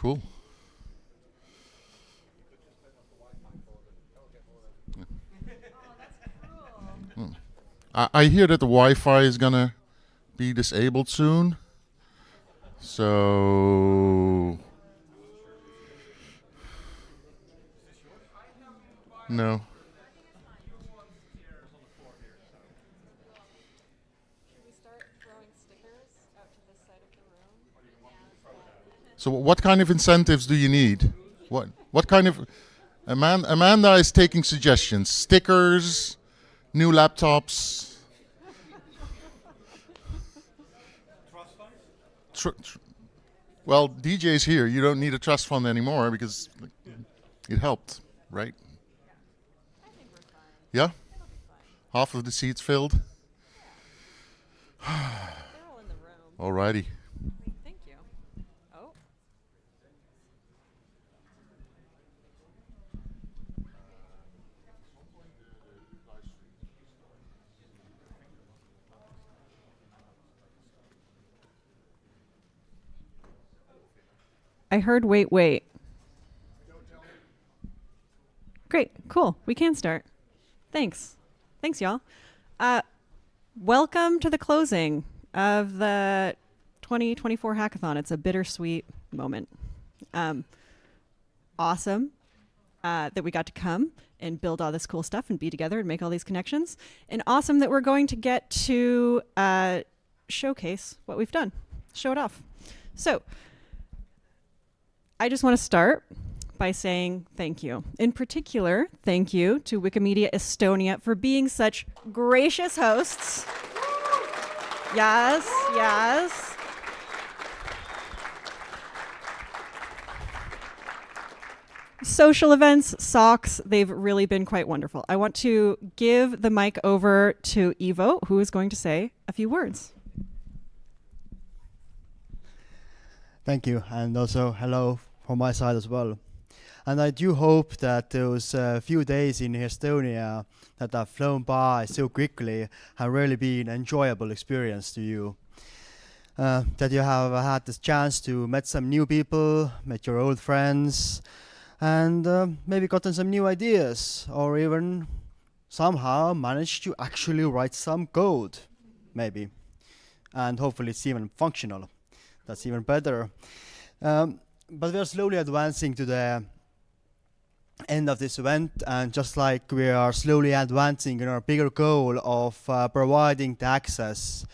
Cool. I hear that the Wi-Fi is gonna be disabled soon. So no. So what kind of incentives do you need? What kind of Amanda is taking suggestions. Stickers, new laptops. Well, DJ's here. You don't need a trust fund anymore because it helped, right? Yeah? Half of the seats filled? They're all in the room. Alrighty. Thank you. Oh. I heard wait. Great, cool. We can start. Thanks, y'all. Welcome to the closing of the 2024 Hackathon. It's a bittersweet moment. Awesome that we got to come and build all this cool stuff and be together and make all these connections. And awesome that we're going to get to showcase what we've done, show it off. So I just want to start by saying thank you. In particular, thank you to Wikimedia Estonia for being such gracious hosts. Yes. Social events, socks, they've really been quite wonderful. I want to give the mic over to Ivo, who is going to say a few words. Thank you, and also hello from my side as well. And I do hope that those few days in Estonia that have flown by so quickly have really been an enjoyable experience to you. That you have had this chance to meet some new people, met your old friends, and maybe gotten some new ideas, or even somehow managed to actually write some code, maybe. And hopefully it's even functional. That's even better. But we are slowly advancing to the end of this event, and just like we are slowly advancing in our bigger goal of providing the access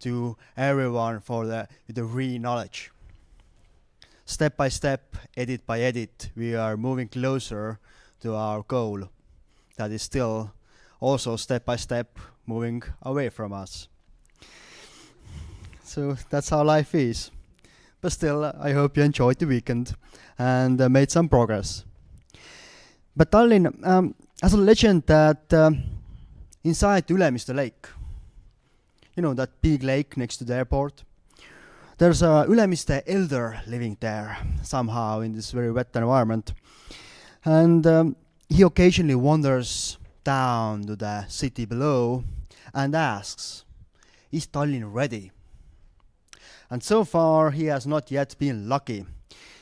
to everyone for the free knowledge. Step by step, edit by edit, we are moving closer to our goal that is still also step by step moving away from us. So that's how life is. But still, I hope you enjoyed the weekend and made some progress. But Tallinn has a legend that inside Ülemiste lake, you know, that big lake next to the airport, there's a Ülemiste elder living there somehow in this very wet environment. And he occasionally wanders down to the city below and asks, is Tallinn ready? And so far he has not yet been lucky,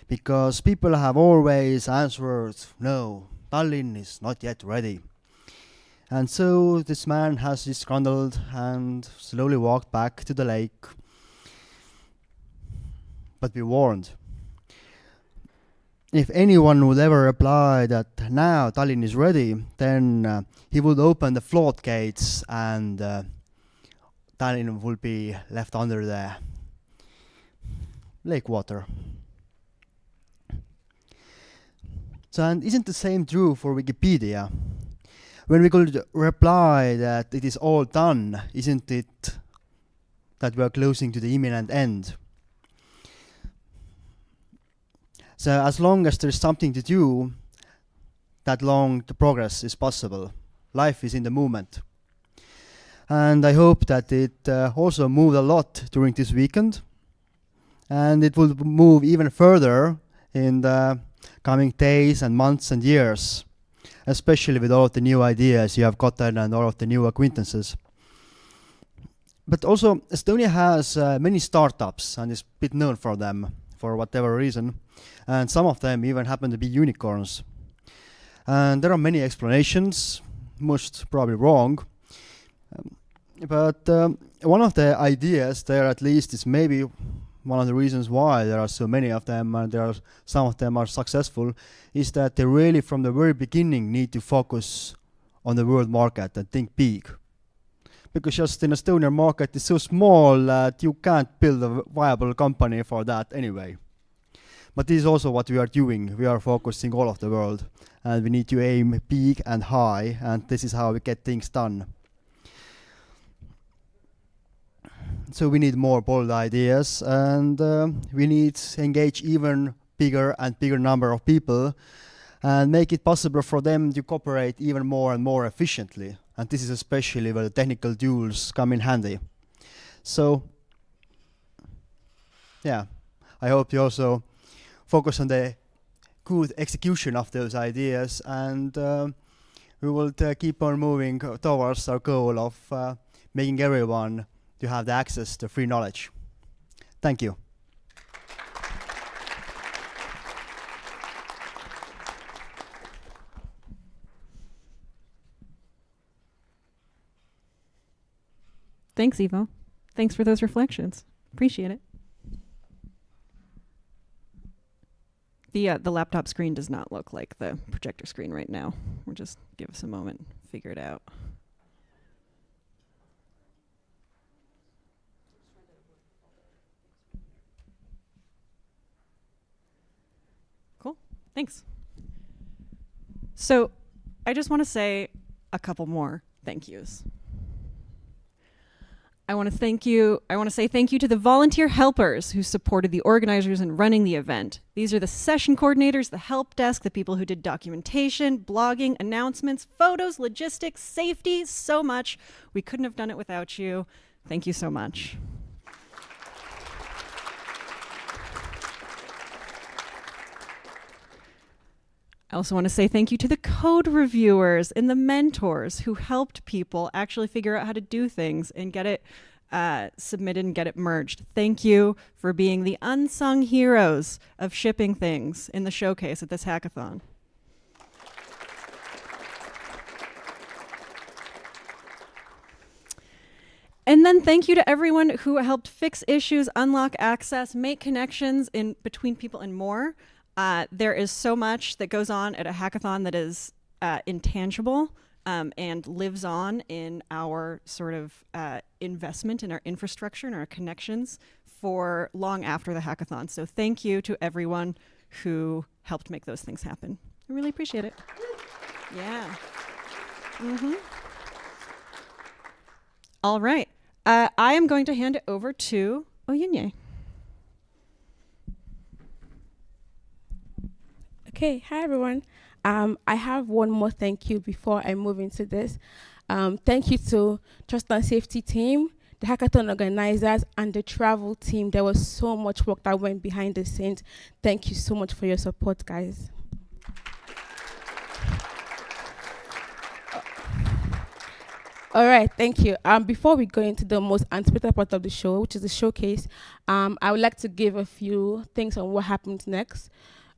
because people have always answered, no, Tallinn is not yet ready. And so this man has disgruntled and slowly walked back to the lake. But be warned, if anyone would ever reply that now Tallinn is ready, then he would open the floodgates and Tallinn will be left under the lake water. So, and isn't the same true for Wikipedia? When we could reply that it is all done, isn't it that we are closing to the imminent end? So as long as there's something to do, that long the progress is possible. Life is in the moment. And I hope that it also moved a lot during this weekend. And it will move even further in the coming days and months and years, especially with all of the new ideas you have gotten and all of the new acquaintances. But also, Estonia has many startups and is a bit known for them. for whatever reason, and some of them even happen to be unicorns. And there are many explanations, most probably wrong, but one of the ideas there, at least, is maybe one of the reasons why there are so many of them and some of them are successful, is that they really from the very beginning need to focus on the world market and think big. Because just in Estonian market is so small that you can't build a viable company for that anyway. But this is also what we are doing. We are focusing all of the world, and we need to aim big and high, and this is how we get things done. So we need more bold ideas, and we need to engage even bigger and bigger number of people and make it possible for them to cooperate even more and more efficiently. And this is especially where the technical tools come in handy. So, yeah, I hope you also focus on the good execution of those ideas, and we will keep on moving towards our goal of making everyone to have the access to free knowledge. Thank you. Thanks, Ivo. Thanks for those reflections. Appreciate it. The laptop screen does not look like the projector screen right now. We'll just give us a moment, figure it out. Cool. Thanks. So I just want to say a couple more thank yous. I want to say thank you to the volunteer helpers who supported the organizers in running the event. These are the session coordinators, the help desk, the people who did documentation, blogging, announcements, photos, logistics, safety, so much. We couldn't have done it without you. Thank you so much. I also want to say thank you to the code reviewers and the mentors who helped people actually figure out how to do things and get it submitted and get it merged. Thank you for being the unsung heroes of shipping things in the showcase at this hackathon. And then thank you to everyone who helped fix issues, unlock access, make connections in between people, and more. There is so much that goes on at a hackathon that is intangible and lives on in our sort of investment in our infrastructure and our connections for long after the hackathon. So thank you to everyone who helped make those things happen. I really appreciate it. Yeah. Mm-hmm. All right. I am going to hand it over to Oyinye. Okay, hi everyone. I have one more thank you before I move into this. Thank you to Trust and Safety team, the hackathon organizers, and the travel team. There was so much work that went behind the scenes. Thank you so much for your support, guys. All right, thank you. Before we go into the most anticipated part of the show, which is the showcase, I would like to give a few things on what happens next.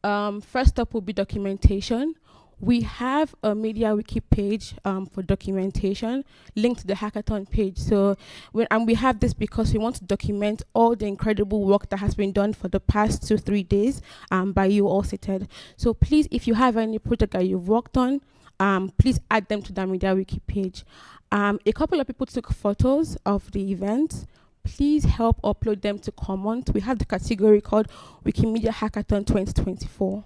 First up will be documentation. We have a media wiki page for documentation linked to the hackathon page. So, we have this because we want to document all the incredible work that has been done for the past 2-3 days by you all seated. So please, if you have any project that you've worked on, please add them to the media wiki page. A couple of people took photos of the event. Please help upload them to Commons. We have the category called Wikimedia Hackathon 2024.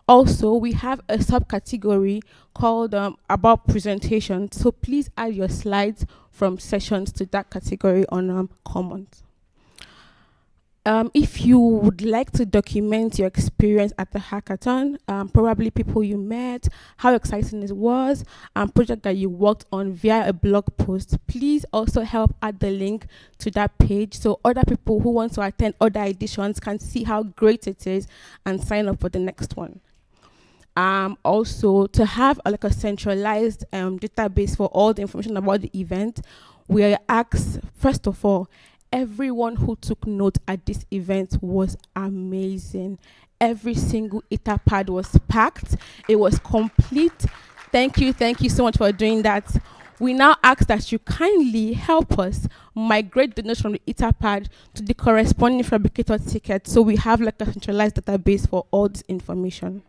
Also, we have a subcategory called About Presentation. So please add your slides from sessions to that category on Commons. If you would like to document your experience at the hackathon, probably people you met, how exciting it was, project that you worked on via a blog post, please also help add the link to that page so other people who want to attend other editions can see how great it is and sign up for the next one. Also, to have like a centralized database for all the information about the event, we ask, first of all, everyone who took note at this event was amazing. Every single Etherpad was packed. It was complete. Thank you so much for doing that. We now ask that you kindly help us migrate the notes from the Etherpad to the corresponding fabricator ticket, so we have like a centralized database for all this information.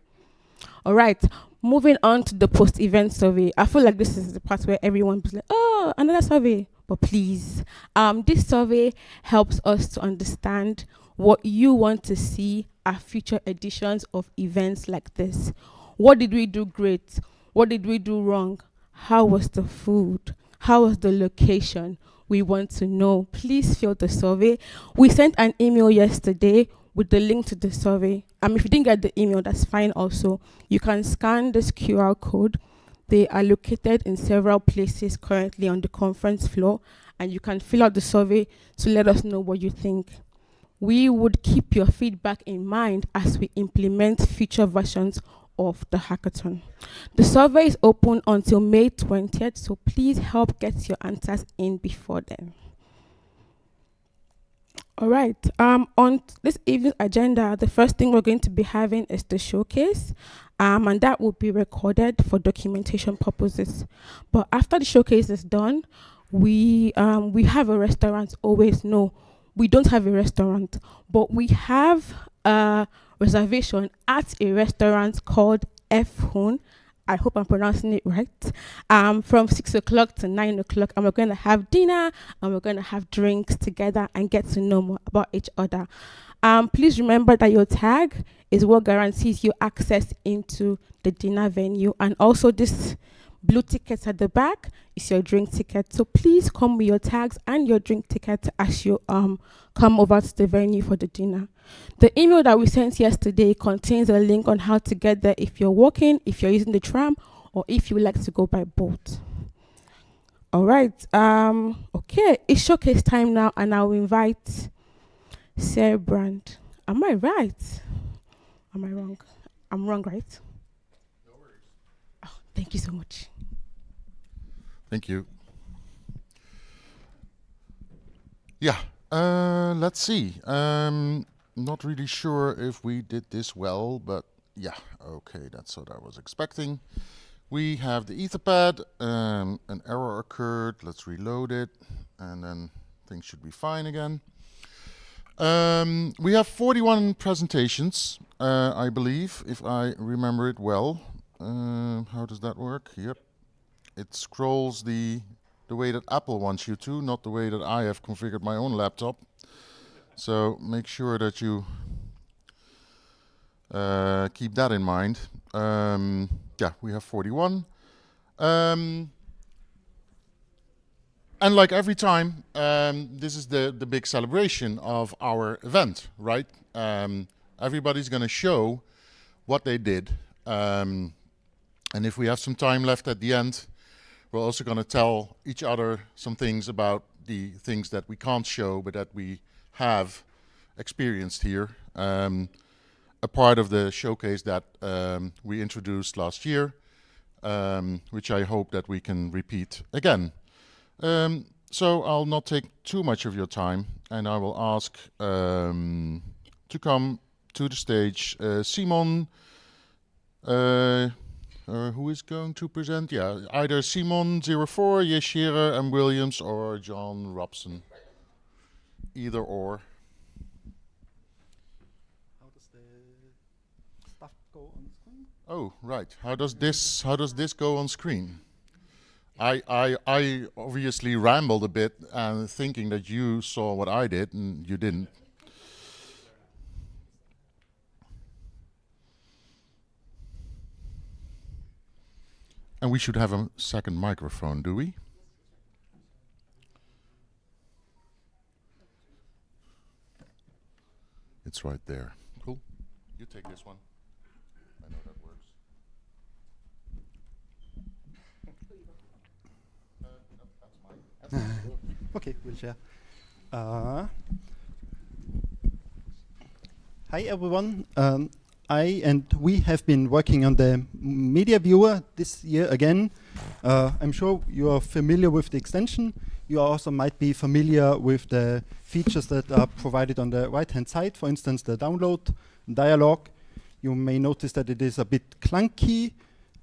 All right, moving on to the post-event survey. I feel like this is the part where everyone is like, oh, another survey. But please, this survey helps us to understand what you want to see at future editions of events like this. What did we do great? What did we do wrong? How was the food? How was the location? We want to know. Please fill the survey. We sent an email yesterday with the link to the survey. If you didn't get the email, that's fine also. You can scan this QR code. They are located in several places currently on the conference floor, and you can fill out the survey to let us know what you think. We would keep your feedback in mind as we implement future versions of the hackathon. The survey is open until May 20th, so please help get your answers in before then. All right, on this evening's agenda, the first thing we're going to be having is the showcase, and that will be recorded for documentation purposes. But after the showcase is done, we have a restaurant. Always no, we don't have a restaurant, but we have a reservation at a restaurant called F Hun. I hope I'm pronouncing it right. From 6 o'clock to 9 o'clock, and we're going to have dinner and we're going to have drinks together and get to know more about each other. Please remember that your tag is what guarantees you access into the dinner venue, and also this blue ticket at the back is your drink ticket. So please come with your tags and your drink ticket as you come over to the venue for the dinner. The email that we sent yesterday contains a link on how to get there if you're walking, if you're using the tram, or if you would like to go by boat. All right. Okay, it's showcase time now, and I'll invite Sarah Brand. Am I right? Am I wrong? I'm wrong, right? No worries. Oh, thank you so much. Thank you. Yeah, let's see. Not really sure if we did this well, but yeah, okay, that's what I was expecting. We have the Etherpad, an error occurred, let's reload it, and then things should be fine again. We have 41 presentations, I believe, if I remember it well. How does that work? Yep. It scrolls the way that Apple wants you to, not the way that I have configured my own laptop. So make sure that you keep that in mind. Yeah, we have 41. And like every time, this is the big celebration of our event, right? Everybody's going to show what they did. And if we have some time left at the end, we're also going to tell each other some things about the things that we can't show, but that we have experienced here. A part of the showcase that we introduced last year, which I hope that we can repeat again. So I'll not take too much of your time, and I will ask to come to the stage Simon, who is going to present? Yeah, either Simon 04, Yeshira and Williams, or John Robson. Either or. How does the stuff go on screen? Oh, right. How does this go on screen? I obviously rambled a bit, thinking that you saw what I did, and you didn't. And we should have a second microphone, do we? It's right there. Cool. You take this one. I know that works. That's mine. Okay, we'll share. Hi everyone. We have been working on the media viewer this year again. I'm sure you are familiar with the extension. You also might be familiar with the features that are provided on the right-hand side. For instance, the download dialog. You may notice that it is a bit clunky,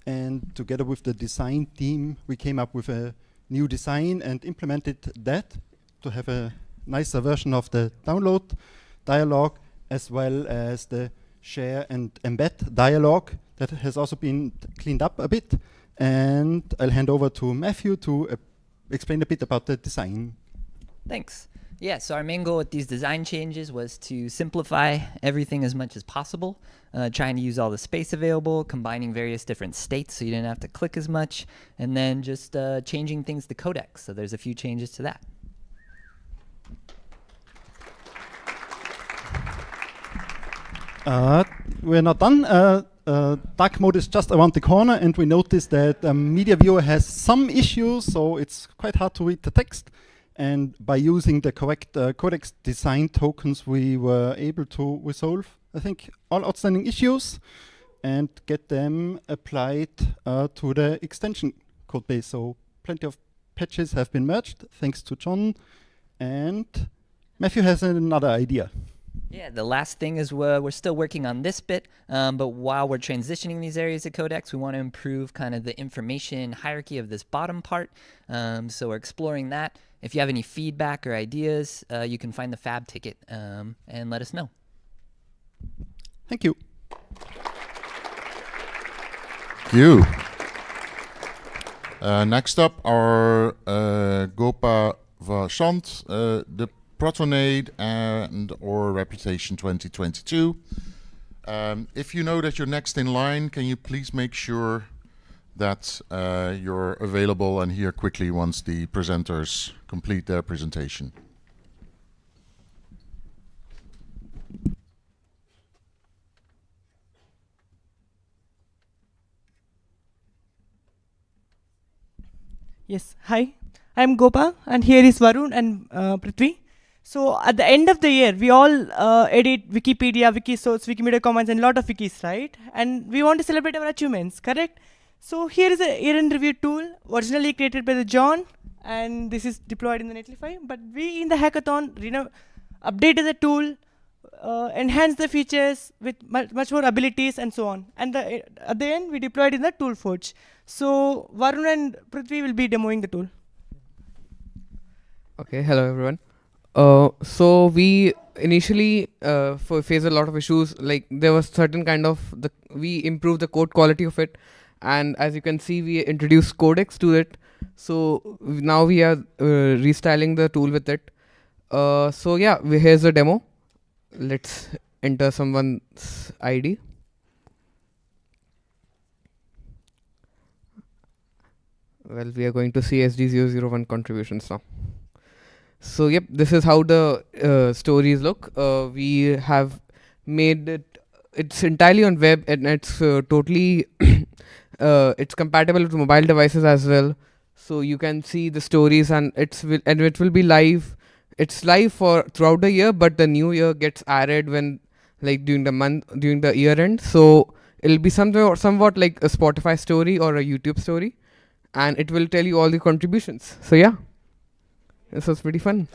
and together with the design team, we came up with a new design and implemented that to have a nicer version of the download dialog, as well as the share and embed dialog that has also been cleaned up a bit. And I'll hand over to Matthew to explain a bit about the design. Thanks. Yeah, so our main goal with these design changes was to simplify everything as much as possible, trying to use all the space available, combining various different states so you didn't have to click as much, and then just changing things to codecs. So there's a few changes to that. We're not done. Dark mode is just around the corner, and we noticed that Media Viewer has some issues, so it's quite hard to read the text. And by using the correct codex design tokens, we were able to resolve, I think, all outstanding issues and get them applied to the extension code base. So plenty of patches have been merged, thanks to John. And Matthew has another idea. Yeah, the last thing is we're still working on this bit, but while we're transitioning these areas of codecs, we want to improve kind of the information hierarchy of this bottom part. So we're exploring that. If you have any feedback or ideas, you can find the fab ticket and let us know. Thank you. Thank you. Next up, our Gopa Vashant, the Protonade and or Reputation 2022. If you know that you're next in line, can you please make sure that you're available and here quickly once the presenters complete their presentation. Yes, hi, I'm Gopa and here is Varun and Prithvi. So at the end of the year, we all edit Wikipedia, Wikisource, Wikimedia Commons and a lot of wikis, right? And we want to celebrate our achievements, correct? So here is a year-end review tool, originally created by the John, and this is deployed in the Netlify. But we in the hackathon updated the tool, enhanced the features with much more abilities and so on. And at the end, we deployed in the tool forge. So Varun and Prithvi will be demoing the tool. Okay, hello everyone. So we initially faced a lot of issues. Like there was certain kind of we improved the code quality of it, and as you can see, we introduced codecs to it. So now we are restyling the tool with it. So yeah, here's the demo. Let's enter someone's ID. Well, we are going to see SD001 contributions now. So yep, this is how the stories look. We have made it, it's entirely on web, and it's totally, it's compatible with mobile devices as well. So you can see the stories, and it will be live. It's live for throughout the year, but the new year gets added when, like during the year end. So it'll be somewhat like a Spotify story or a YouTube story, and it will tell you all the contributions. So yeah. This was pretty fun.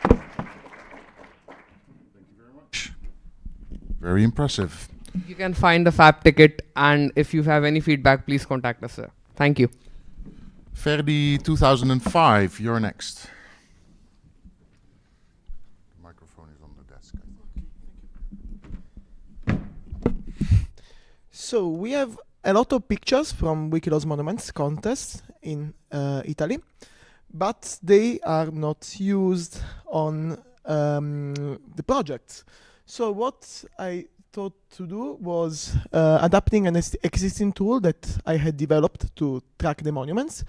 Thank you very much. Very impressive. You can find the fab ticket, and if you have any feedback, please contact us, sir. Thank you. Ferdi 2005, you're next. The microphone is on the desk. So we have a lot of pictures from Wikiloc Monuments contest in Italy, but they are not used on the project. So what I thought to do was adapting an existing tool that I had developed to track the monuments,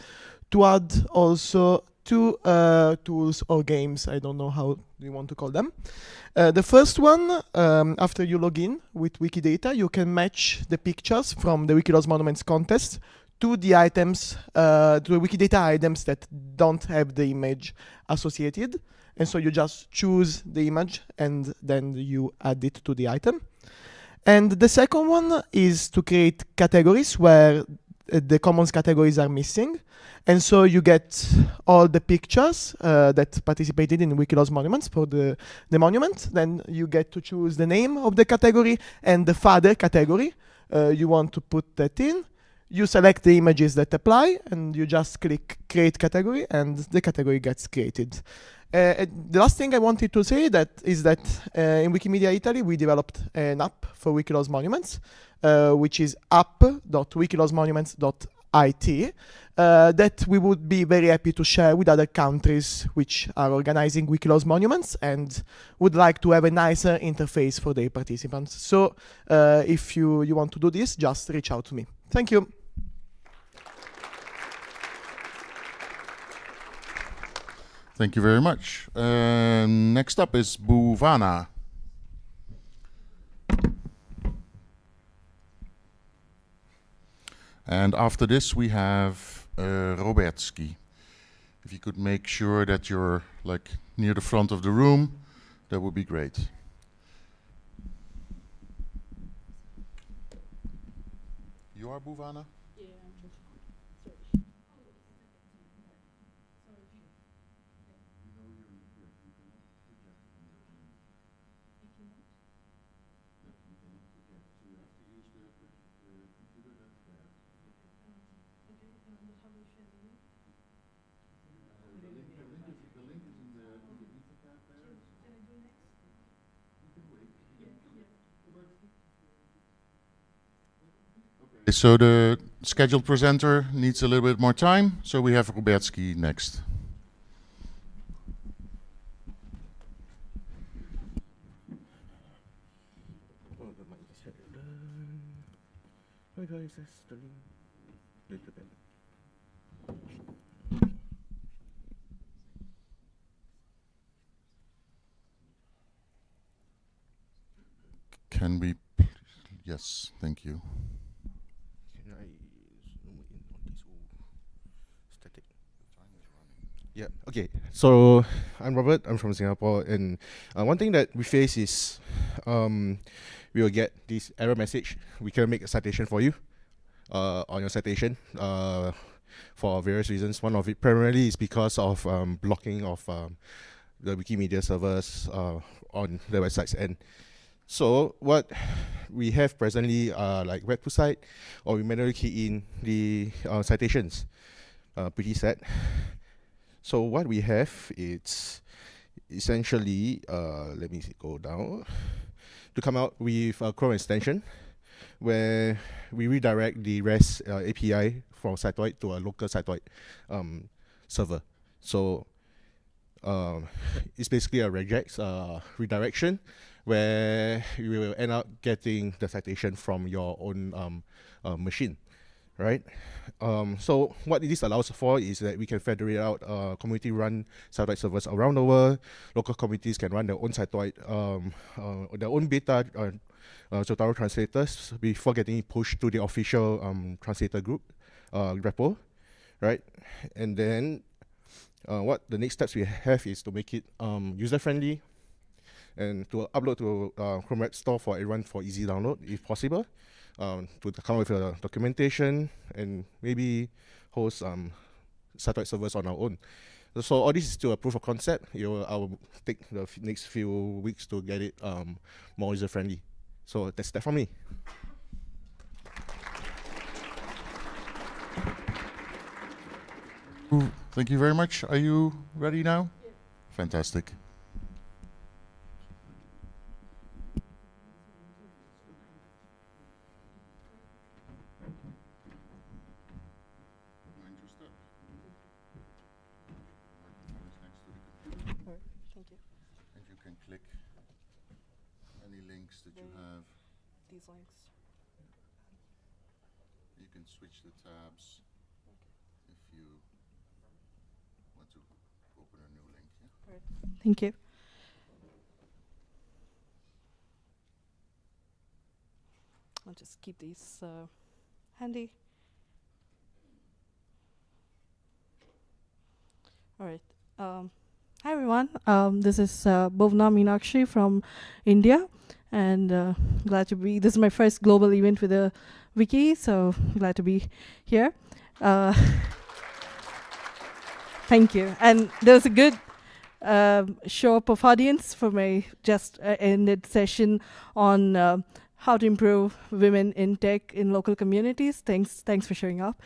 to add also two tools or games, I don't know how you want to call them. The first one, after you log in with Wikidata, you can match the pictures from the Wikiloc Monuments contest to the items, to the Wikidata items that don't have the image associated. And so you just choose the image and then you add it to the item. And the second one is to create categories where the commons categories are missing. And so you get all the pictures that participated in Wikiloves monuments for the monument. Then you get to choose the name of the category and the father category you want to put that in. You select the images that apply, and you just click create category, and the category gets created. The last thing I wanted to say is that in Wikimedia Italy we developed an app for Wikiloves monuments, which is app.wikilovesmonuments.it, that we would be very happy to share with other countries which are organizing Wikiloves monuments and would like to have a nicer interface for their participants. So if you want to do this, just reach out to me. Thank you. Thank you very much. Next up is Buvana. And after this we have Robertski. If you could make sure that you're like near the front of the room, that would be great. You are Buvana? So the scheduled presenter needs a little bit more time, so we have Robertski next. Can we please? Yes, thank you. Yeah, okay. So I'm Robert, I'm from Singapore, and one thing that we face is we will get this error message. We can make a citation for you on your citation for various reasons. One of it primarily is because of blocking of the Wikimedia servers on the website's end. So what we have presently are like web to site, or we manually key in the citations. Pretty sad. So what we have, it's essentially, let me go down, to come out with a Chrome extension where we redirect the REST API from Cytoid to a local Cytoid server. So it's basically a regex redirection where you will end up getting the citation from your own machine, right? So what this allows for is that we can federate out community-run Cytoid servers around the world. Local communities can run their own Cytoid, their own beta Jotaro translators before getting pushed to the official translator group repo, right? And then what the next steps we have is to make it user-friendly and to upload to Chrome Web Store for everyone for easy download if possible. To come up with a documentation and maybe host Cytoid servers on our own. So all this is still a proof of concept. I will take the next few weeks to get it more user friendly. So that's that from me. Thank you very much. Are you ready now? Yeah. Fantastic. These links. You can switch the tabs if you want to open a new link. Yeah? Right. Thank you. I'll just keep these handy. All right. Hi everyone. This is Bhuvna Meenakshi from India. and glad to be. This is my first global event with a wiki, so glad to be here. Thank you. And there was a good show up of audience for my just ended session on how to improve women in tech in local communities. Thanks for showing up.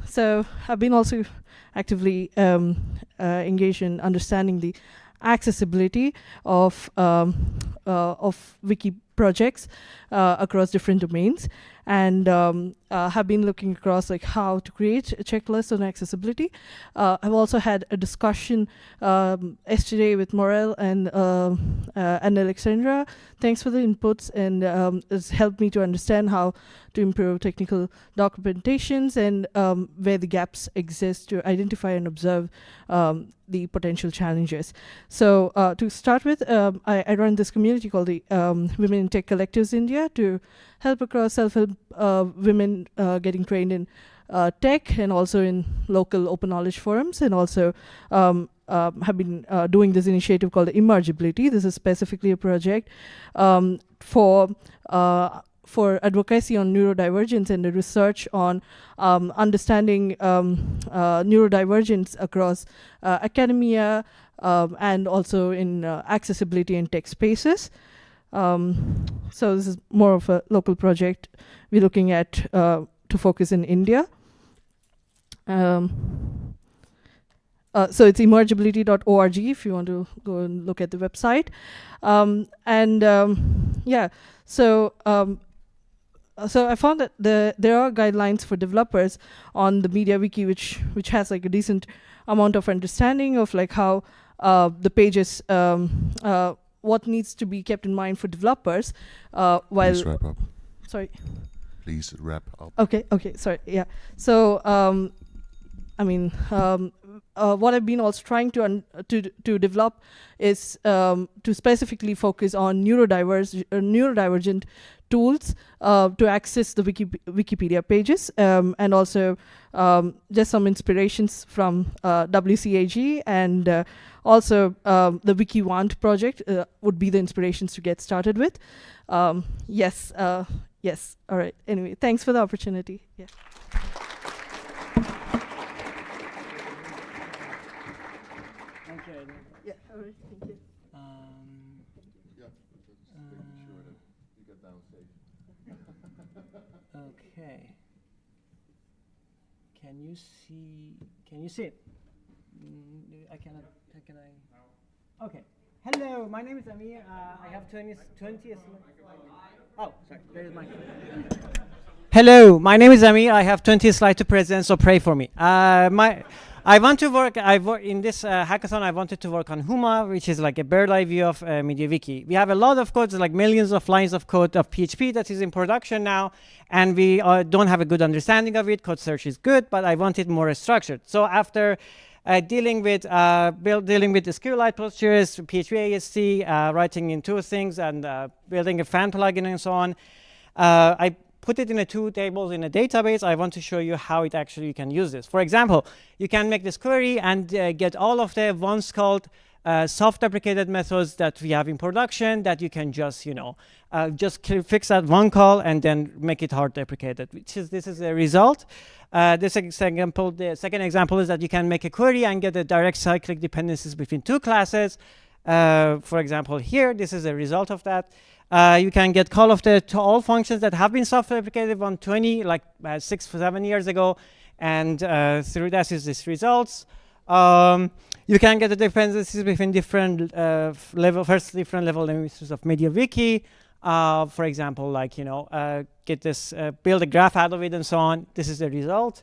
So I've been also actively engaged in understanding the accessibility of wiki projects across different domains, and have been looking across like how to create a checklist on accessibility. I've also had a discussion yesterday with Morel and Alexandra. Thanks for the inputs, and it's helped me to understand how to improve technical documentations and where the gaps exist to identify and observe the potential challenges. So to start with, I run this community called the Women in Tech Collectives India to help across self-help women getting trained in tech and also in local open knowledge forums, and also have been doing this initiative called the Emergibility. This is specifically a project for advocacy on neurodivergence and the research on understanding neurodivergence across academia and also in accessibility in tech spaces. So this is more of a local project we're looking at to focus in India. So it's emergibility.org if you want to go and look at the website. So I found that there are guidelines for developers on the Media Wiki, which has like a decent amount of understanding of like how the pages, what needs to be kept in mind for developers. While Please wrap up. Sorry. Please wrap up. Okay. Sorry. Yeah. So what I've been also trying to develop is to specifically focus on neurodivergent tools to access the Wikipedia pages, and also just some inspirations from WCAG, and also the WikiWant project would be the inspirations to get started with. Yes. All right. Anyway, thanks for the opportunity. Yeah. Yeah, all right, thank you. Okay. Can you see it? I cannot. Can I? Okay. Hello, my name is Amir. I have 20 Oh, sorry. There is my. Hello, my name is Amir. I have 20 slides to present, so pray for me. I want to work. In this hackathon. I wanted to work on Huma, which is like a bird's eye view of MediaWiki. We have a lot of code, like millions of lines of code of PHP that is in production now, and we don't have a good understanding of it. Code search is good, but I want it more structured. So after dealing with the SQLite postures, PHP AST, writing in two things, and building a fan plugin and so on, I put it in two tables in a database. I want to show you how it actually you can use this. For example, you can make this query and get all of the once called soft-deprecated methods that we have in production that you can just, just fix that one call and then make it hard deprecated. This is the result. The second example is that you can make a query and get the direct cyclic dependencies between two classes. For example, here, this is a result of that. You can get call of to all functions that have been soft-deprecated on 6 or 7 years ago, and through that is this results. You can get the dependencies between different different level images of MediaWiki. For example, get this, build a graph out of it and so on. This is the result.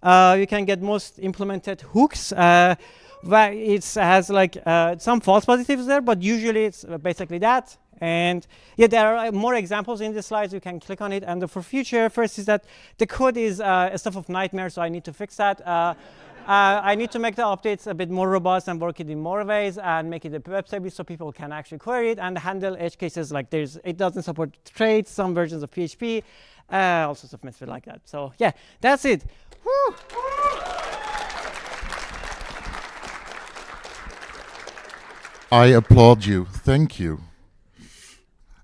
You can get most implemented hooks. Where it has some false positives there, but usually it's basically that. And yeah, there are more examples in the slides. You can click on it. And for future, first is that the code is a stuff of nightmare, so I need to fix that. I need to make the updates a bit more robust and work it in more ways and make it a web service so people can actually query it and handle edge cases like it doesn't support traits, some versions of PHP, all sorts of methods like that. So yeah, that's it. Woo! I applaud you. Thank you.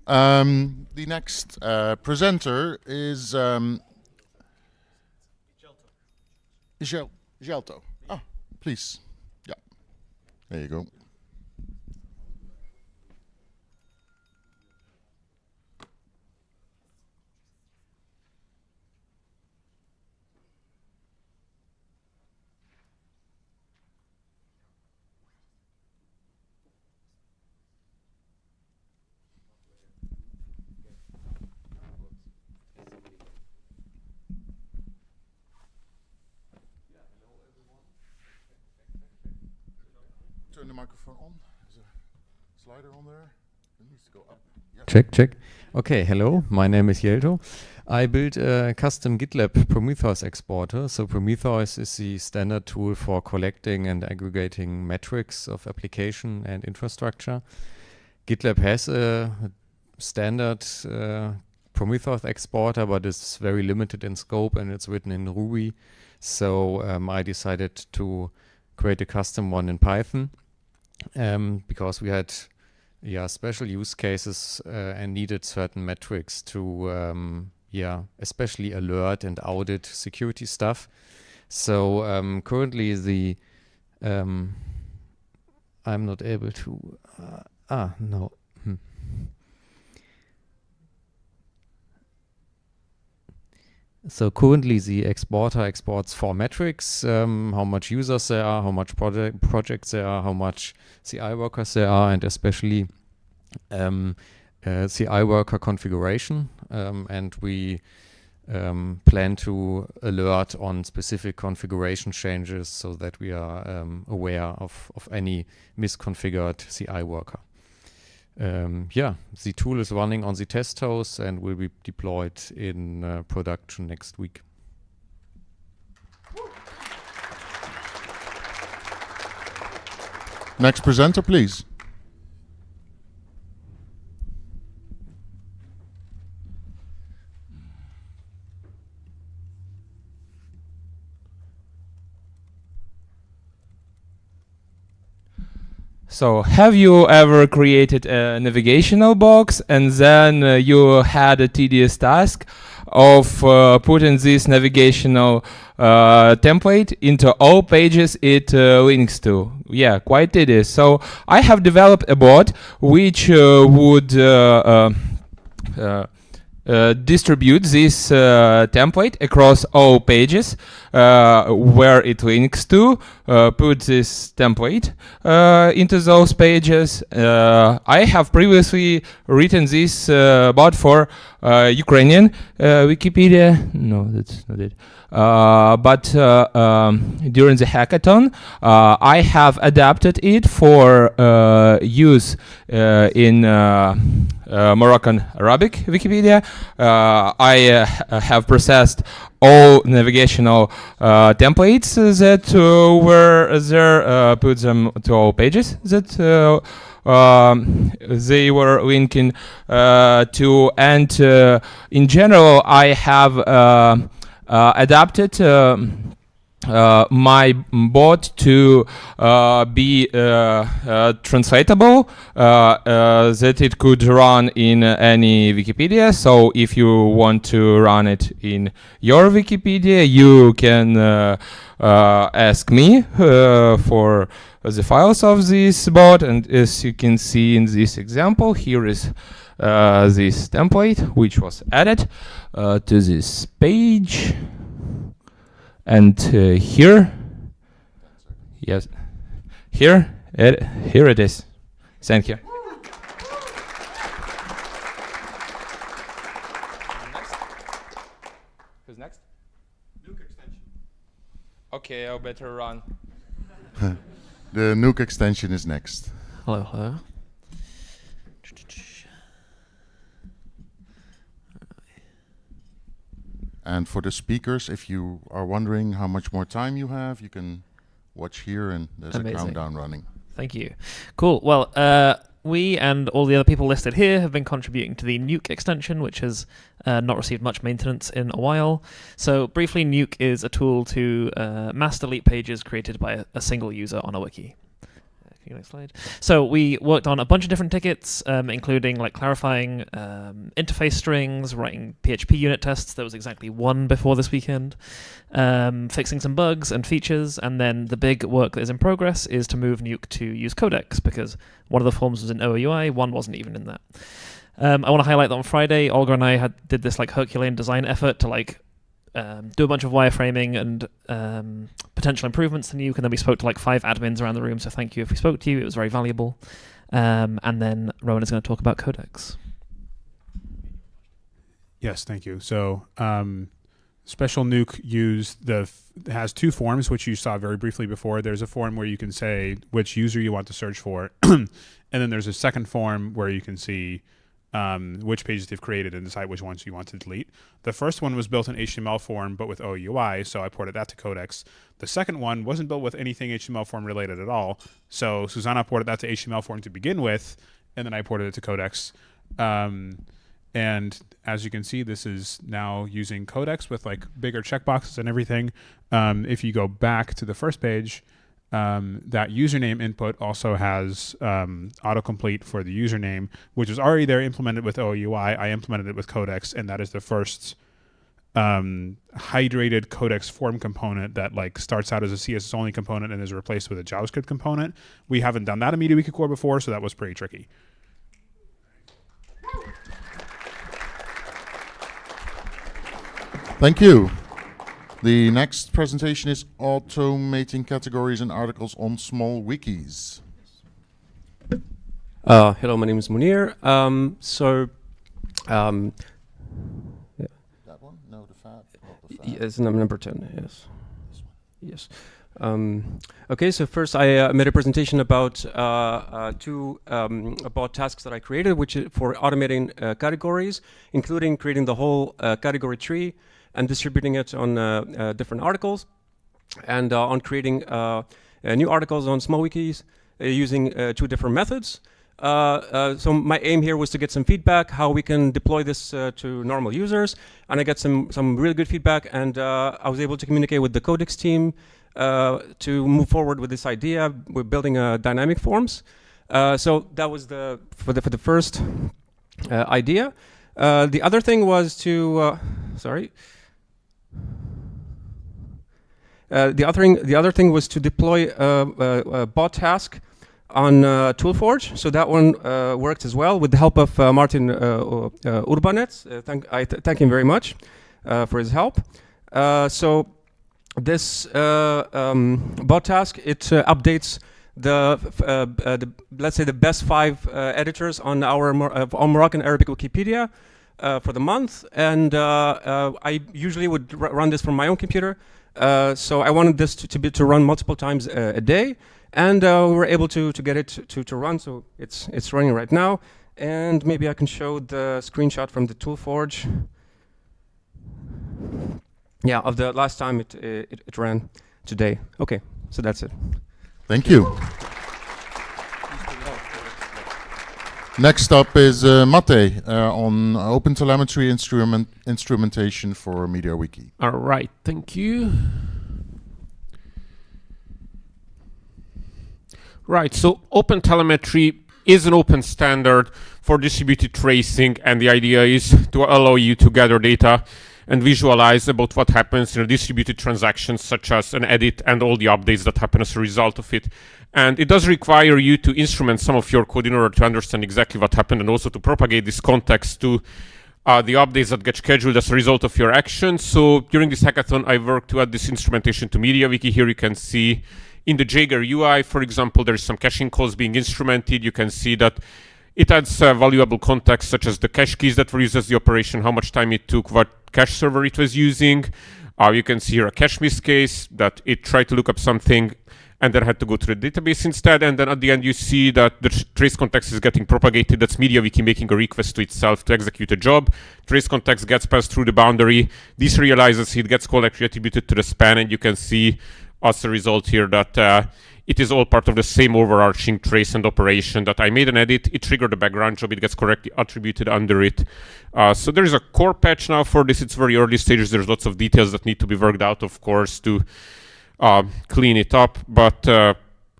The next presenter is Gelto. Oh, please. Yeah. There you go. Turn the microphone on. Is a slider on there? It needs to go up. Yes. Check, check. Okay, hello, my name is Jelto. I built a custom GitLab Prometheus exporter. So Prometheus is the standard tool for collecting and aggregating metrics of application and infrastructure. GitLab has a standard Prometheus exporter, but it's very limited in scope and it's written in Ruby. So I decided to create a custom one in Python because we had special use cases and needed certain metrics to especially alert and audit security stuff. So currently the I'm not able to no. So currently the exporter exports 4 metrics, how much users there are, how much projects there are, how much CI workers there are, and especially CI worker configuration. And we plan to alert on specific configuration changes so that we are aware of any misconfigured CI worker. The tool is running on the test host and will be deployed in production next week. Next presenter, please. So, have you ever created a navigational box and then you had a tedious task of putting this navigational template into all pages it links to? Yeah, quite tedious. So, I have developed a bot which would distribute this template across all pages where it links to, put this template into those pages. I have previously written this bot for Ukrainian Wikipedia. No, that's not it. But during the hackathon, I have adapted it for use in Moroccan Arabic Wikipedia. I have processed all navigational templates that were there, put them to all pages that they were linking to, and in general I have adapted my bot to be translatable, that it could run in any Wikipedia. So if you want to run it in your Wikipedia, you can ask me for the files of this bot. And as you can see in this example, here is this template which was added to this page. And here, yes, here it is. Thank you. Who's next? Nuke extension. Okay, I better run. The Nuke extension is next. Hello, hello. And for the speakers, if you are wondering how much more time you have, you can watch here, and there's Amazing. a countdown running. Thank you. Cool. Well, we and all the other people listed here have been contributing to the Nuke extension, which has not received much maintenance in a while. So briefly, Nuke is a tool to mass delete pages created by a single user on a wiki. Next slide. So we worked on a bunch of different tickets, including like clarifying interface strings, writing PHP unit tests. There was exactly one before this weekend, fixing some bugs and features, and then the big work that is in progress is to move Nuke to use Codex, because one of the forms was in OUI, one wasn't even in that. I want to highlight that on Friday, Olga and I did this like Herculean design effort to like do a bunch of wireframing and potential improvements to Nuke, and then we spoke to like 5 admins around the room, so thank you if we spoke to you, it was very valuable. And then Rowan is going to talk about Codex. Yes, thank you. So Special Nuke has 2 forms, which you saw very briefly before. There's a form where you can say which user you want to search for, and then there's a second form where you can see which pages they've created and decide which ones you want to delete. The first one was built in HTML form, but with OUI, so I ported that to Codex. The second one wasn't built with anything HTML form related at all, so Susanna ported that to HTML form to begin with, and then I ported it to Codex. And as you can see, this is now using Codex with like bigger checkboxes and everything. If you go back to the first page, that username input also has autocomplete for the username, which was already there implemented with OUI. I implemented it with Codex, and that is the first hydrated Codex form component that like starts out as a CSS only component and is replaced with a JavaScript component. We haven't done that in MediaWiki Core before, so that was pretty tricky. Thank you. The next presentation is automating categories and articles on small wikis. Hello, my name is Munir. Yeah. That one? No, the fab. Yes, number 10. Yes. Yes. Okay, so first I made a presentation about 2 about tasks that I created, which is for automating categories, including creating the whole category tree and distributing it on different articles, and on creating new articles on small wikis using 2 different methods. So my aim here was to get some feedback, how we can deploy this to normal users, and I got some really good feedback, and I was able to communicate with the Codex team to move forward with this idea. We're building dynamic forms. So that was for the first idea. The other thing was to the other thing was to deploy a bot task on ToolForge. So that one worked as well with the help of Martin Urbanets. I thank him very much for his help. So this bot task, it updates the let's say the best 5 editors on our Moroccan Arabic Wikipedia for the month, and I usually would run this from my own computer. So I wanted this to run multiple times a day, and we were able to get it to run. So it's running right now, and maybe I can show the screenshot from the ToolForge. Yeah, of the last time it ran today. Okay, so that's it. Thank you. Next up is Mate on OpenTelemetry instrumentation for MediaWiki. All right, thank you. Right, so OpenTelemetry is an open standard for distributed tracing, and the idea is to allow you to gather data and visualize about what happens in a distributed transaction, such as an edit and all the updates that happen as a result of it. And it does require you to instrument some of your code in order to understand exactly what happened, and also to propagate this context to the updates that get scheduled as a result of your action. So during this hackathon, I worked to add this instrumentation to MediaWiki. Here you can see in the Jaeger UI, for example, there's some caching calls being instrumented. You can see that it adds valuable context, such as the cache keys that were used as the operation, how much time it took, what cache server it was using. You can see here a cache miss case that it tried to look up something and then had to go to the database instead. And then at the end, you see that the trace context is getting propagated. That's MediaWiki making a request to itself to execute a job. Trace context gets passed through the boundary. This realizes it gets called actually attributed to the span, and you can see as a result here that it is all part of the same overarching trace and operation that I made an edit, it triggered a background job, it gets correctly attributed under it. So there is a core patch now for this. It's very early stages. There's lots of details that need to be worked out, of course, to clean it up. But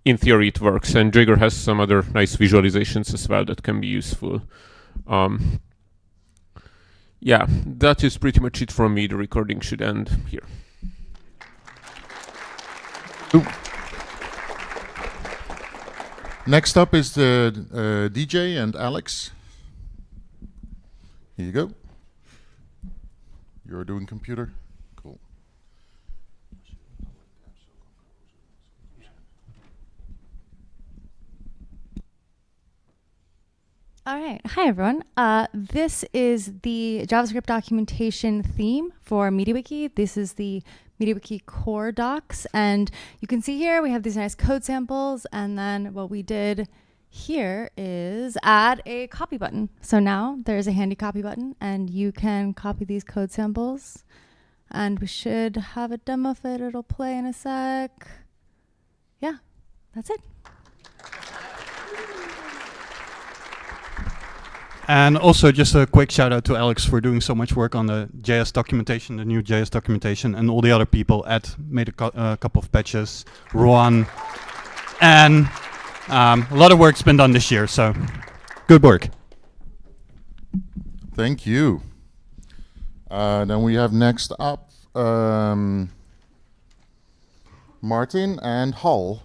in theory it works. And Jigger has some other nice visualizations as well that can be useful. Yeah, that is pretty much it from me. The recording should end here. Next up is the DJ and Alex. Here you go. You're doing computer. Cool. All right. Hi, everyone. This is the JavaScript documentation theme for MediaWiki. This is the MediaWiki core docs. And you can see here we have these nice code samples. And then what we did here is add a copy button. So now there's a handy copy button, and you can copy these code samples. And we should have a demo of it. It'll play in a sec. Yeah, that's it. And also just a quick shout out to Alex for doing so much work on the JS documentation, the new JS documentation, and all the other people at made a couple of patches, Rohan, and a lot of work's been done this year, so good work. Thank you. Then we have next up Martin and Hall.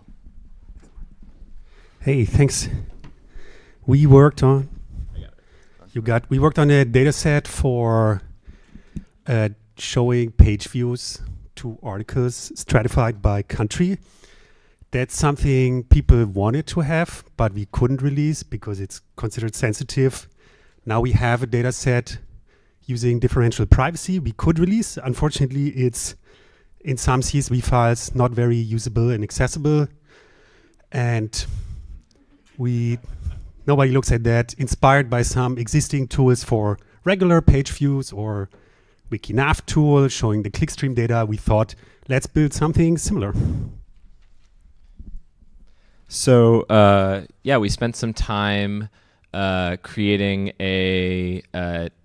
Hey, thanks. We worked on a data set for showing page views to articles stratified by country. That's something people wanted to have, but we couldn't release because it's considered sensitive. Now we have a data set using differential privacy we could release. Unfortunately, it's in some CSV files not very usable and accessible. And nobody looks at that. Inspired by some existing tools for regular page views or Wikinav tool showing the clickstream data, we thought, let's build something similar. So yeah, we spent some time creating a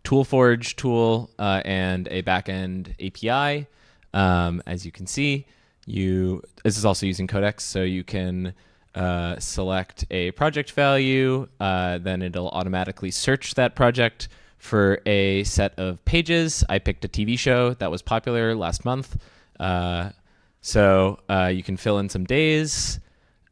ToolForge tool and a backend API. As you can see, this is also using Codex, so you can select a project value, then it'll automatically search that project for a set of pages. I picked a TV show that was popular last month. So you can fill in some days,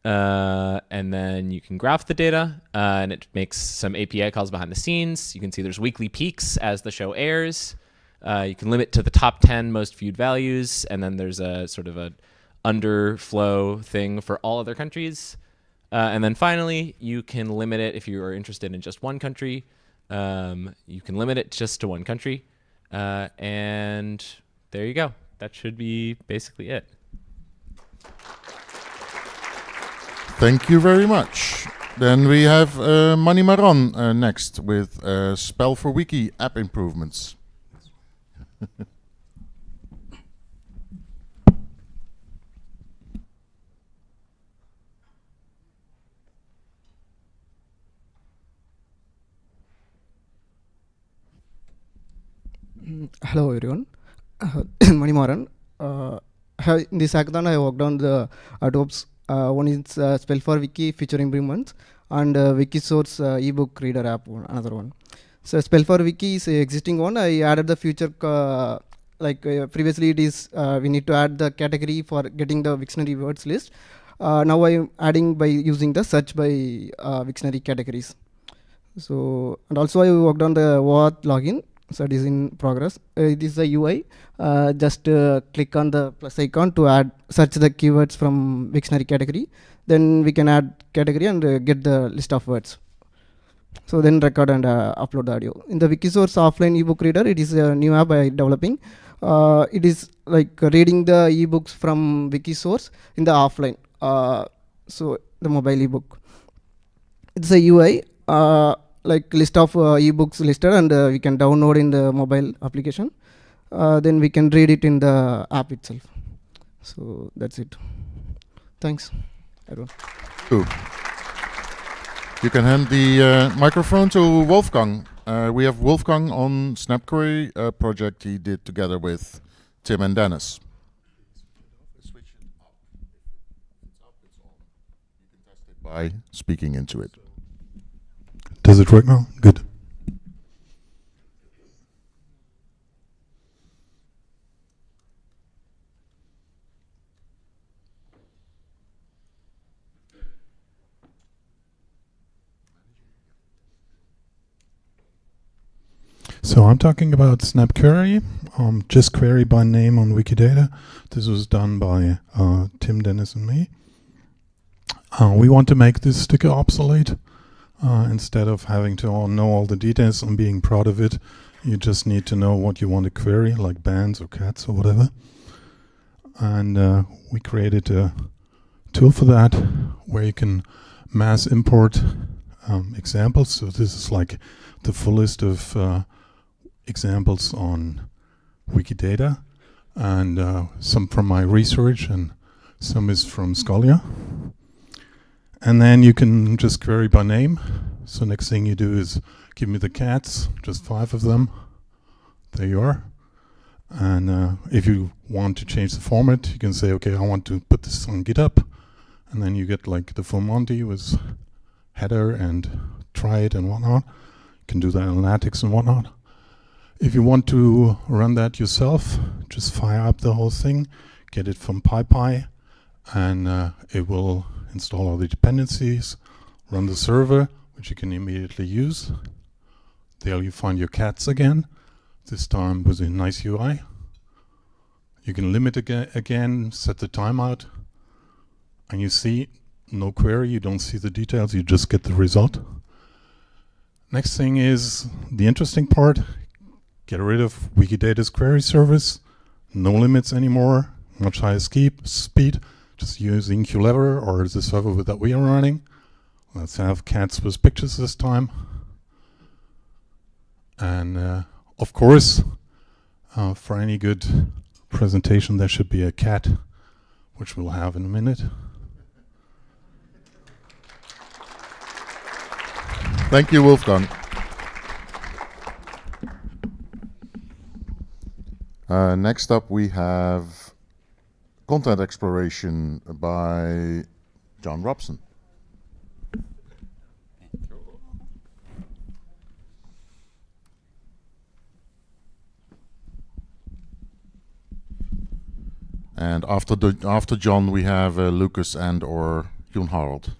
and then you can graph the data, and it makes some API calls behind the scenes. You can see there's weekly peaks as the show airs. You can limit to the top 10 most viewed values, and then there's a sort of a underflow thing for all other countries. And then finally, you can limit it if you are interested in just one country. You can limit it just to one country. And there you go. That should be basically it. Thank you very much. Then we have Mani Maron next with Spell for Wiki app improvements. Hello everyone, Mani Maran. In this hackathon I worked on the Adobe's one is Spell for Wiki feature improvements and Wikisource ebook reader app, another one. So Spell for Wiki is an existing one. I added the feature previously it is we need to add the category for getting the Wiktionary words list. Now I am adding by using the search by Wiktionary categories. So and also I worked on the OAuth login. So it is in progress. It is the UI. Just click on the plus icon to search the keywords from Wiktionary category. Then we can add category and get the list of words. So then record and upload the audio. In the Wikisource offline ebook reader, it is a new app I developing. It is like reading the ebooks from Wikisource in the offline. So the mobile ebook. It's a UI. Like list of ebooks listed, and we can download in the mobile application. Then we can read it in the app itself. So that's it. Thanks, everyone. Cool. You can hand the microphone to Wolfgang. We have Wolfgang on Snapquery, a project he did together with Tim and Dennis. by speaking into it. Does it work now? Good. So I'm talking about Snap Query, just query by name on Wikidata. This was done by Tim, Dennis, and me. We want to make this sticker obsolete. Instead of having to know all the details and being proud of it, you just need to know what you want to query, like bands or cats or whatever. And we created a tool for that, where you can mass import examples. So this is like the full list of examples on Wikidata, and some from my research and some is from Scholia. And then you can just query by name. So next thing you do is give me the cats, just 5 of them. There you are. And if you want to change the format, you can say, okay, I want to put this on GitHub. And then you get like the full Monty with header and try it and whatnot. You can do that in LaTeX and whatnot. If you want to run that yourself, just fire up the whole thing, get it from PyPy, and it will install all the dependencies, run the server, which you can immediately use. There you find your cats again, this time with a nice UI. You can limit again, set the timeout, and you see no query, you don't see the details, you just get the result. Next thing is the interesting part. Get rid of Wikidata's query service, no limits anymore, much higher speed, just using QLever or the server that we are running. Let's have cats with pictures this time. And of course, for any good presentation there should be a cat, which we'll have in a minute. Thank you, Wolfgang. Next up we have content exploration by John Robson. And after John we have Lucas and or Jon Harald.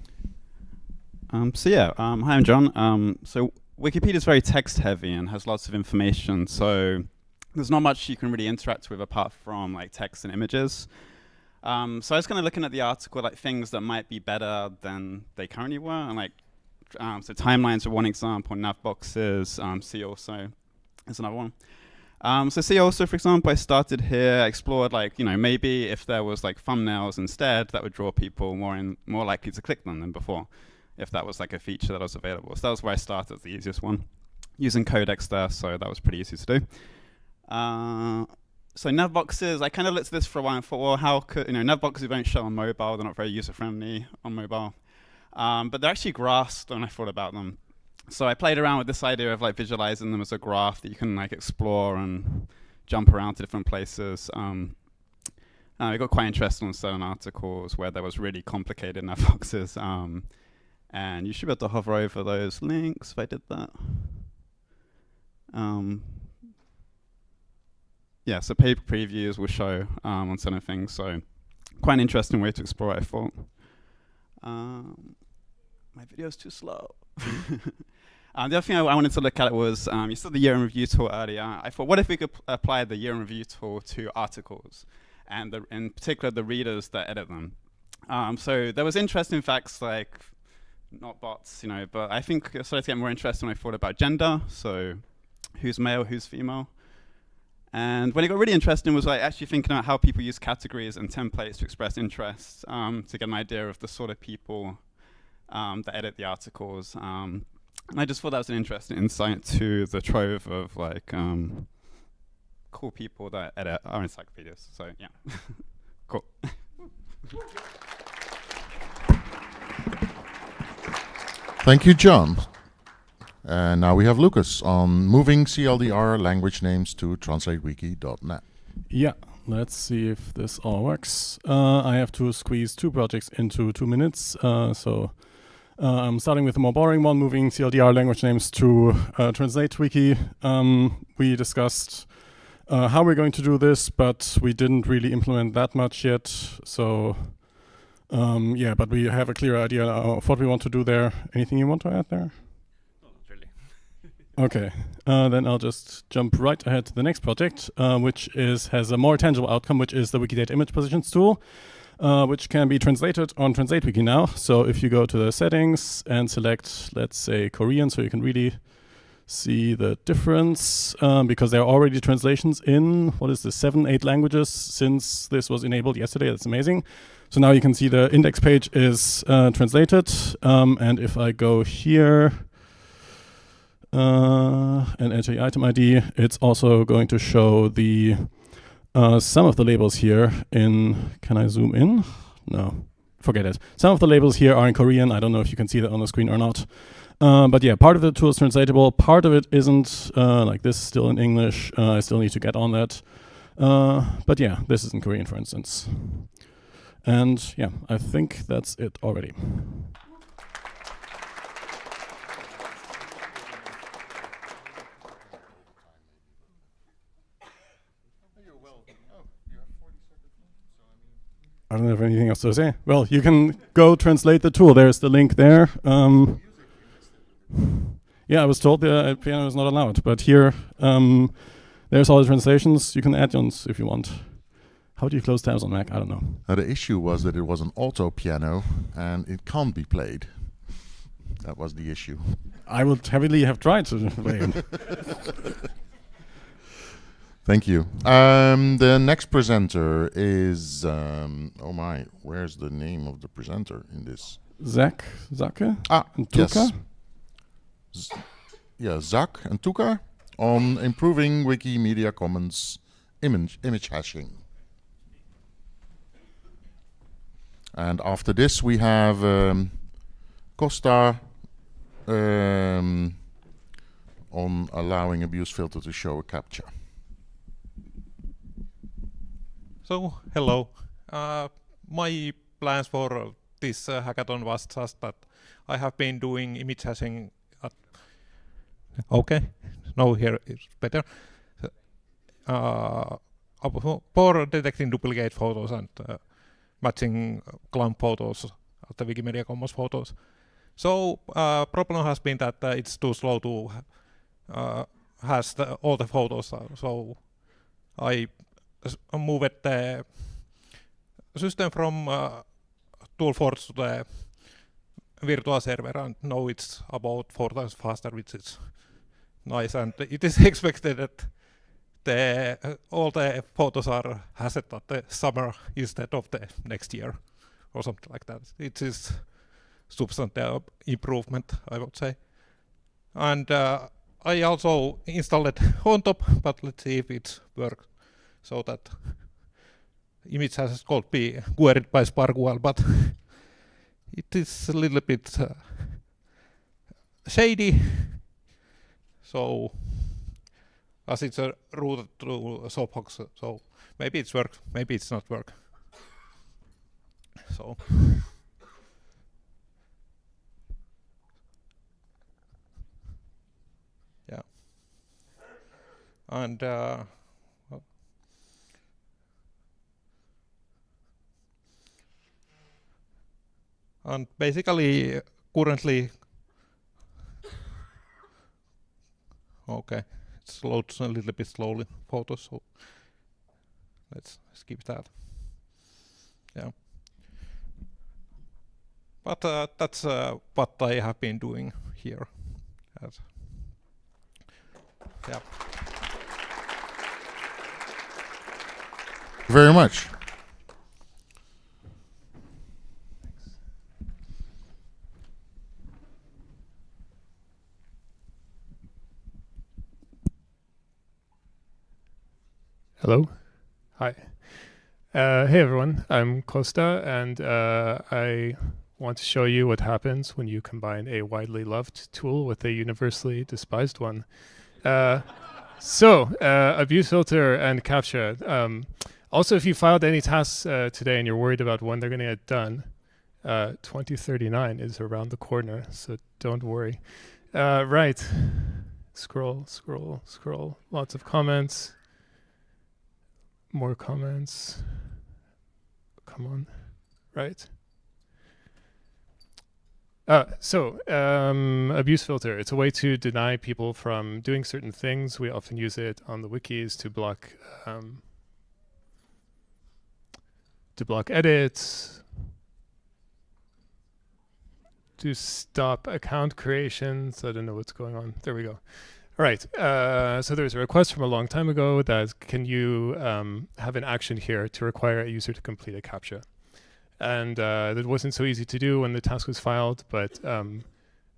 Hi, I'm John. So Wikipedia is very text heavy and has lots of information, so there's not much you can really interact with apart from like text and images. So I was kind of looking at the article, like things that might be better than they currently were, and like so timelines are one example, nav boxes, see also is another one. So see also, for example, I started here, I explored like, you know, maybe if there was like thumbnails instead, that would draw people more likely to click them than before, if that was like a feature that was available. So that was where I started, the easiest one, using codecs there, so that was pretty easy to do. So nav boxes, I kind of looked at this for a while and thought, well, how could, nav boxes don't show on mobile, they're not very user-friendly on mobile. But they're actually graphs when I thought about them. So I played around with this idea of like visualizing them as a graph that you can like explore and jump around to different places. I got quite interested in certain articles where there was really complicated nav boxes. And you should be able to hover over those links if I did that. Yeah, so paper previews will show on certain things. So quite an interesting way to explore it, I thought. My video's too slow. The other thing I wanted to look at was, you saw the year in review tool earlier. I thought, what if we could apply the year in review tool to articles, and in particular the readers that edit them. So there was interesting facts like, not bots, but I think I started to get more interested when I thought about gender. So who's male, who's female. And when it got really interesting was like actually thinking about how people use categories and templates to express interest, to get an idea of the sort of people that edit the articles. And I just thought that was an interesting insight to the trove of like cool people that edit our encyclopedias. So yeah, cool. Thank you, John. And now we have Lucas on moving CLDR language names to translatewiki.net. Yeah, let's see if this all works. I have to squeeze 2 projects into 2 minutes, so I'm starting with the more boring one, moving CLDR language names to Translate Wiki. We discussed how we're going to do this, but we didn't really implement that much yet. So yeah, but we have a clear idea of what we want to do there. Anything you want to add there? No, not really. Okay, then I'll just jump right ahead to the next project, which has a more tangible outcome, which is the Wikidata image positions tool, which can be translated on Translate Wiki now. So if you go to the settings and select, let's say, Korean, so you can really see the difference, because there are already translations in, what is this, 7-8 languages since this was enabled yesterday. That's amazing. So now you can see the index page is translated, and if I go here and enter the item ID, it's also going to show the some of the labels here in, can I zoom in? No, forget it. Some of the labels here are in Korean. I don't know if you can see that on the screen or not. But yeah, part of the tool is translatable. Part of it isn't, like this is still in English. I still need to get on that. But yeah, this is in Korean, for instance. And yeah, I think that's it already. I don't have anything else to say. Well, you can go translate the tool. There's the link there. Yeah, I was told the piano is not allowed, but here there's all the translations. You can add ons if you want. How do you close tabs on Mac? I don't know. The issue was that it was an auto piano and it can't be played. That was the issue. I would heavily have tried to play it. Thank you. The next presenter is, oh my, where's the name of the presenter in this? Zach? Ah, and yes. Tuka? Yeah, Zach and Tuka on improving Wikimedia Commons image hashing. And after this we have Costa on allowing abuse filter to show a captcha. So, hello. My plans for this hackathon was just that I have been doing image hashing at... Okay, now here is better. For detecting duplicate photos and matching clone photos of the Wikimedia Commons photos. So, problem has been that it's too slow to hash all the photos. So, I moved the system from Toolforge to the virtual server, and now it's about 4 times faster, which is nice. And it is expected that all the photos are hashed at the summer instead of the next year, or something like that. It is substantial improvement, I would say. And I also installed it on top, but let's see if it works. So that image has could be queried by SparkWell, but it is a little bit shady. So as it's routed to Soapbox, so maybe it's work, maybe it's not work. So yeah, and and basically currently, okay, it loads a little bit slowly photos, so let's skip that. Yeah, but that's what I have been doing here. Yeah. Very much. Hello. Hi. Hey everyone, I'm Costa, and I want to show you what happens when you combine a widely loved tool with a universally despised one. Abuse filter and CAPTCHA. Also, if you filed any tasks today and you're worried about when they're going to get done, 2039 is around the corner, so don't worry. Right. Scroll, scroll, scroll. Lots of comments. More comments. Come on. Right. Abuse filter. It's a way to deny people from doing certain things. We often use it on the wikis to block edits, to stop account creations. I don't know what's going on. There we go. All right. So there's a request from a long time ago that can you have an action here to require a user to complete a CAPTCHA. And that wasn't so easy to do when the task was filed, but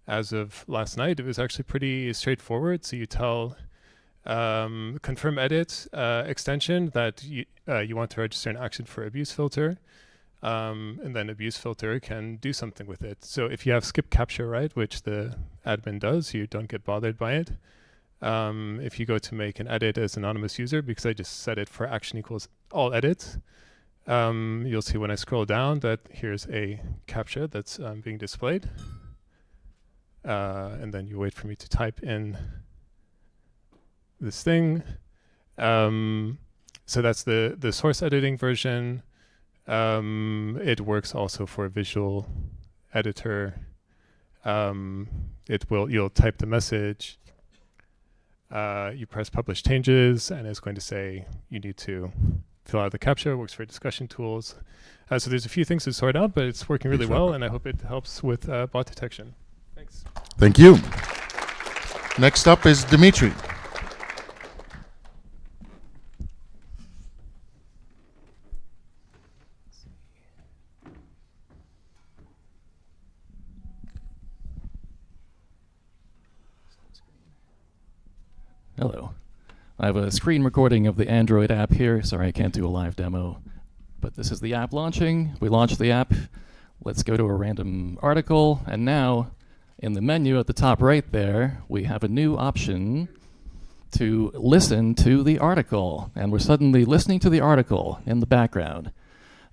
as of last night, it was actually pretty straightforward. So you tell confirm edit extension that you want to register an action for abuse filter, and then abuse filter can do something with it. So if you have skip CAPTCHA, right, which the admin does, you don't get bothered by it. If you go to make an edit as anonymous user, because I just set it for action equals all edits, you'll see when I scroll down that here's a CAPTCHA that's being displayed. And then you wait for me to type in this thing. So that's the source editing version. It works also for visual editor. You'll type the message. You press publish changes, and it's going to say you need to fill out the CAPTCHA. Works for discussion tools. So there's a few things to sort out, but it's working really well, and I hope it helps with bot detection. Thanks. Thank you. Next up is Dimitri. Hello. I have a screen recording of the Android app here. Sorry, I can't do a live demo. But this is the app launching. We launched the app. Let's go to a random article. And now, in the menu at the top right there, we have a new option to listen to the article. And we're suddenly listening to the article in the background.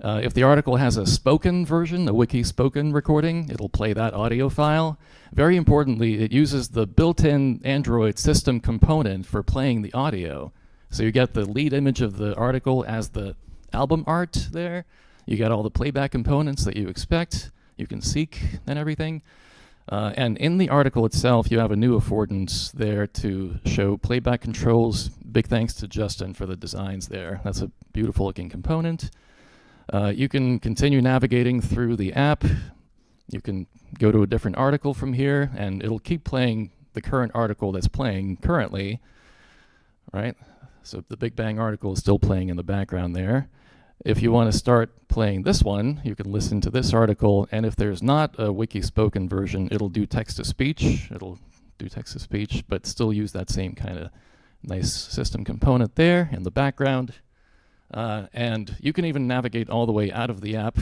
If the article has a spoken version, a wiki spoken recording, it'll play that audio file. Very importantly, it uses the built-in Android system component for playing the audio. So you get the lead image of the article as the album art there. You get all the playback components that you expect. You can seek and everything. And in the article itself, you have a new affordance there to show playback controls. Big thanks to Justin for the designs there. That's a beautiful looking component. You can continue navigating through the app. You can go to a different article from here, and it'll keep playing the current article that's playing currently, right? So the Big Bang article is still playing in the background there. If you want to start playing this one, you can listen to this article, and if there's not a wiki spoken version, it'll do text-to-speech. It'll do text-to-speech, but still use that same kind of nice system component there in the background. And you can even navigate all the way out of the app,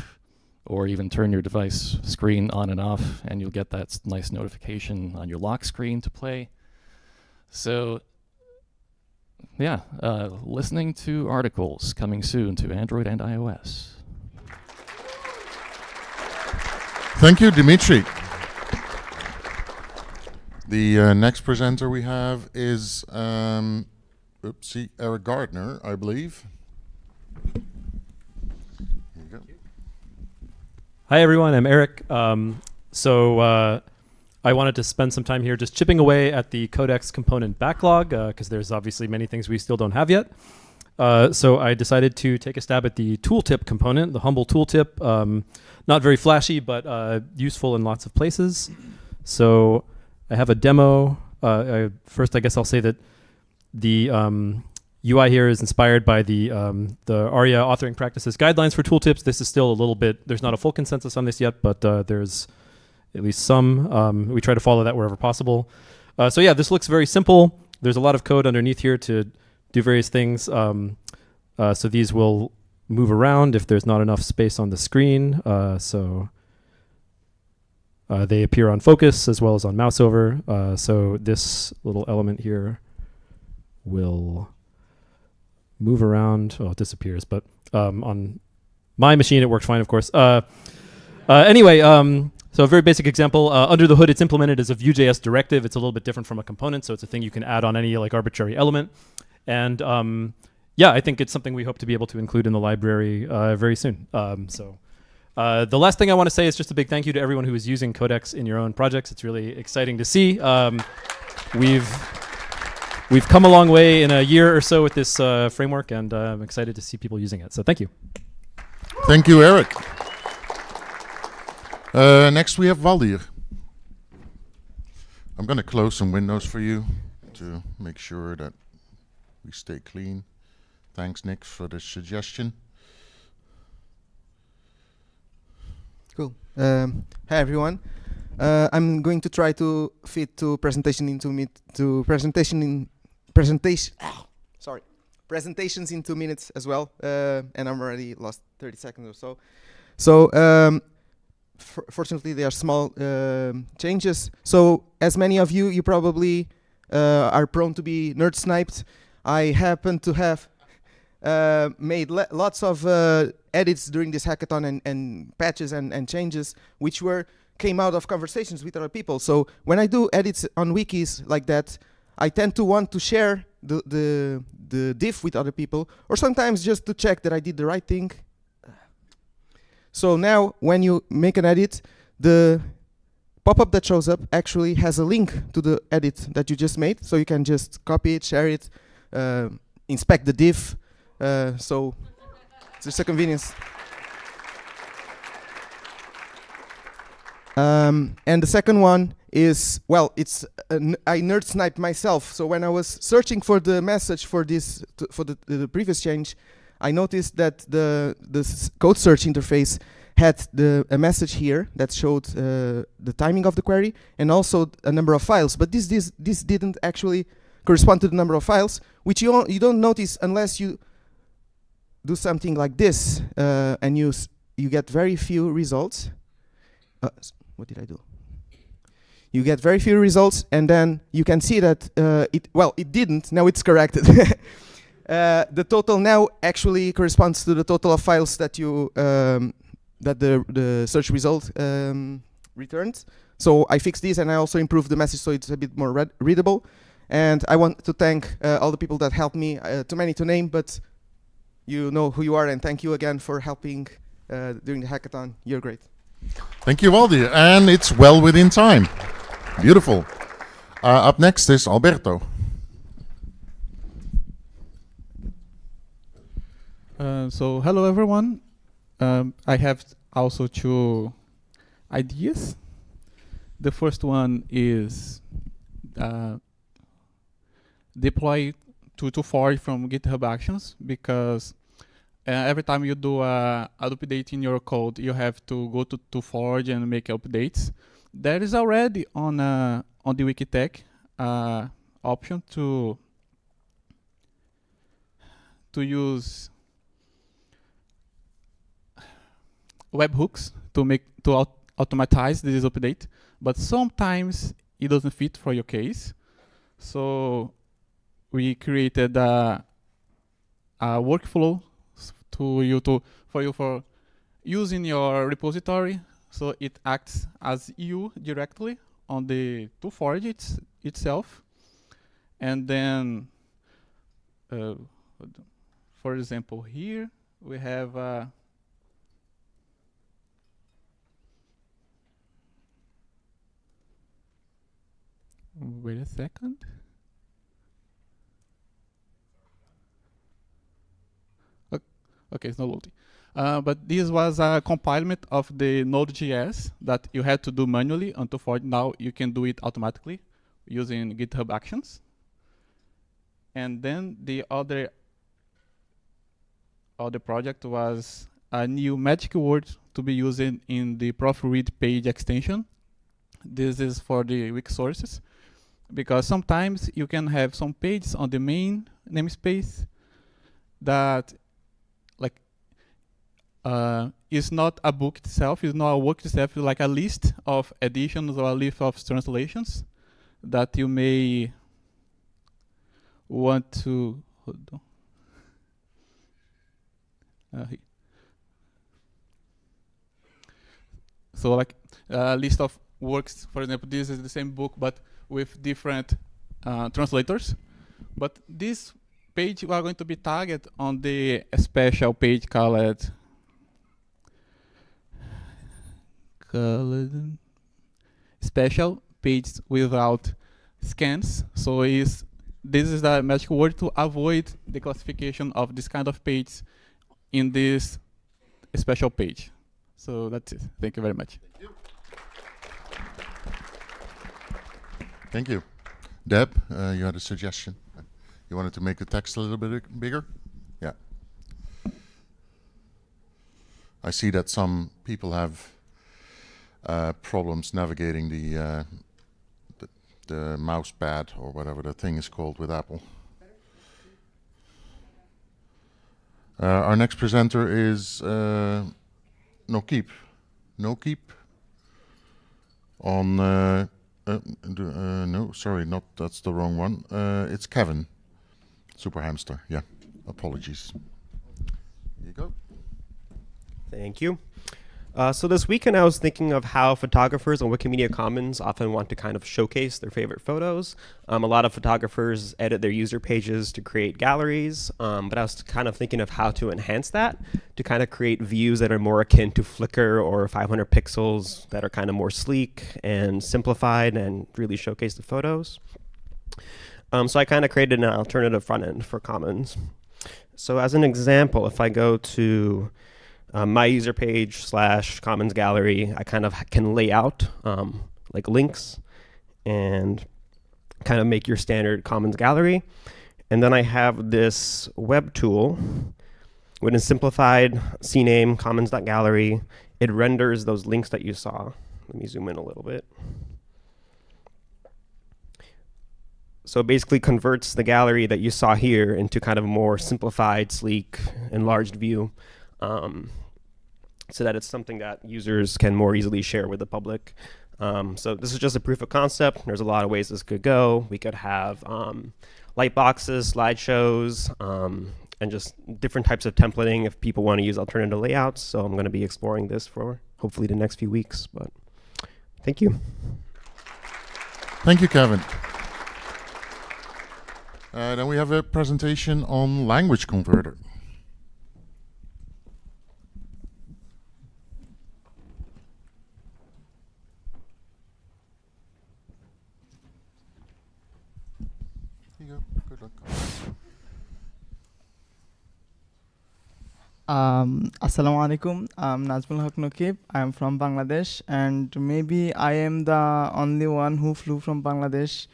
or even turn your device screen on and off, and you'll get that nice notification on your lock screen to play. So, yeah, listening to articles coming soon to Android and iOS. Thank you, Dimitri. The next presenter we have is Eric Gardner, I believe. Hi everyone, I'm Eric. I wanted to spend some time here just chipping away at the Codex component backlog because there's obviously many things we still don't have yet. So I decided to take a stab at the tooltip component, the humble tooltip. Not very flashy, but useful in lots of places. So I have a demo. First, I guess I'll say that the UI here is inspired by the ARIA authoring practices guidelines for tooltips. This is still a little bit, there's not a full consensus on this yet, but there's at least some. We try to follow that wherever possible. So yeah, this looks very simple. There's a lot of code underneath here to do various things. So these will move around if there's not enough space on the screen. They appear on focus as well as on mouse over. So this little element here will move around. Oh, it disappears, but on my machine it worked fine, of course. Anyway, so a very basic example. Under the hood, it's implemented as a Vue.js directive. It's a little bit different from a component, so it's a thing you can add on any like arbitrary element. And yeah, I think it's something we hope to be able to include in the library very soon. The last thing I want to say is just a big thank you to everyone who is using Codex in your own projects. It's really exciting to see. We've come a long way in a year or so with this framework, and I'm excited to see people using it. So thank you. Thank you, Eric. Next we have Valdir. I'm going to close some windows for you to make sure that we stay clean. Thanks, Nick, for the suggestion. Cool. Hi, everyone. I'm going to try to fit presentations in 2 minutes as well. And I'm already lost 30 seconds or so. So fortunately, they are small changes. So as many of you probably are prone to be nerd sniped. I happen to have made lots of edits during this hackathon and patches and changes which came out of conversations with other people. So when I do edits on wikis like that, I tend to want to share the diff with other people, or sometimes just to check that I did the right thing. So now when you make an edit, the pop-up that shows up actually has a link to the edit that you just made, so you can just copy it, share it, inspect the diff. So it's just a convenience. And the second one is, well, it's I nerd sniped myself. So when I was searching for the message for this for the previous change, I noticed that the code search interface had a message here that showed the timing of the query and also a number of files. But this didn't actually correspond to the number of files, which you don't notice unless you do something like this, and you get very few results. What did I do? You get very few results, and then you can see that it didn't. Now it's corrected. The total now actually corresponds to the total of files that you that the search result returned. So I fixed this, and I also improved the message so it's a bit more readable. And I want to thank all the people that helped me. Too many to name, but you know who you are, and thank you again for helping during the hackathon. You're great. Thank you, Valdir. And it's well within time. Beautiful. Up next is Alberto. So hello, everyone. I have also 2 ideas. The first one is deploy to Forge from GitHub Actions, because every time you do an update in your code, you have to go to Forge and make updates. There is already on the Wikitech option to use webhooks to automatize this update, but sometimes it doesn't fit for your case. So we created a workflow for you using your repository, so it acts as you directly on the Forge itself, and then for example here we have wait a second. Okay, it's not loading. But this was a compilement of the Node.js that you had to do manually until Forge. Now you can do it automatically using GitHub Actions. And then the other project was a new magic word to be used in the proofread page extension. This is for the wiki sources, because sometimes you can have some pages on the main namespace that is not a book itself, is not a work itself, it's like a list of editions or a list of translations that you may want to, hold on. So like a list of works, for example, this is the same book but with different translators. But this page we are going to be tagged on the special page called special page without scans. So this is the magic word to avoid the classification of this kind of page in this special page. So that's it. Thank you very much. Thank you. Thank you. Deb, you had a suggestion. You wanted to make the text a little bit bigger? Yeah. I see that some people have problems navigating the mouse pad or whatever the thing is called with Apple. Our next presenter is Nokeep. Nokeep on no, sorry, that's the wrong one. It's Kevin, Super Hamster. Yeah, apologies. Here you go. Thank you. So this weekend I was thinking of how photographers on Wikimedia Commons often want to kind of showcase their favorite photos. A lot of photographers edit their user pages to create galleries, but I was kind of thinking of how to enhance that, to kind of create views that are more akin to Flickr or 500 pixels, that are kind of more sleek and simplified and really showcase the photos. So I kind of created an alternative front end for Commons. So as an example, if I go to my user page / Commons gallery, I kind of can lay out like links and kind of make your standard Commons gallery. And then I have this web tool with a simplified CNAME commons.gallery. It renders those links that you saw. Let me zoom in a little bit. So it basically converts the gallery that you saw here into kind of a more simplified, sleek, enlarged view. So that it's something that users can more easily share with the public. So this is just a proof of concept. There's a lot of ways this could go. We could have light boxes, slideshows, and just different types of templating if people want to use alternative layouts. So I'm going to be exploring this for hopefully the next few weeks. But thank you. Thank you, Kevin. Then we have a presentation on language converter. Assalamu alaikum. I'm Nazmul Haq Nokeep. I'm from Bangladesh, and maybe I am the only one who flew from Bangladesh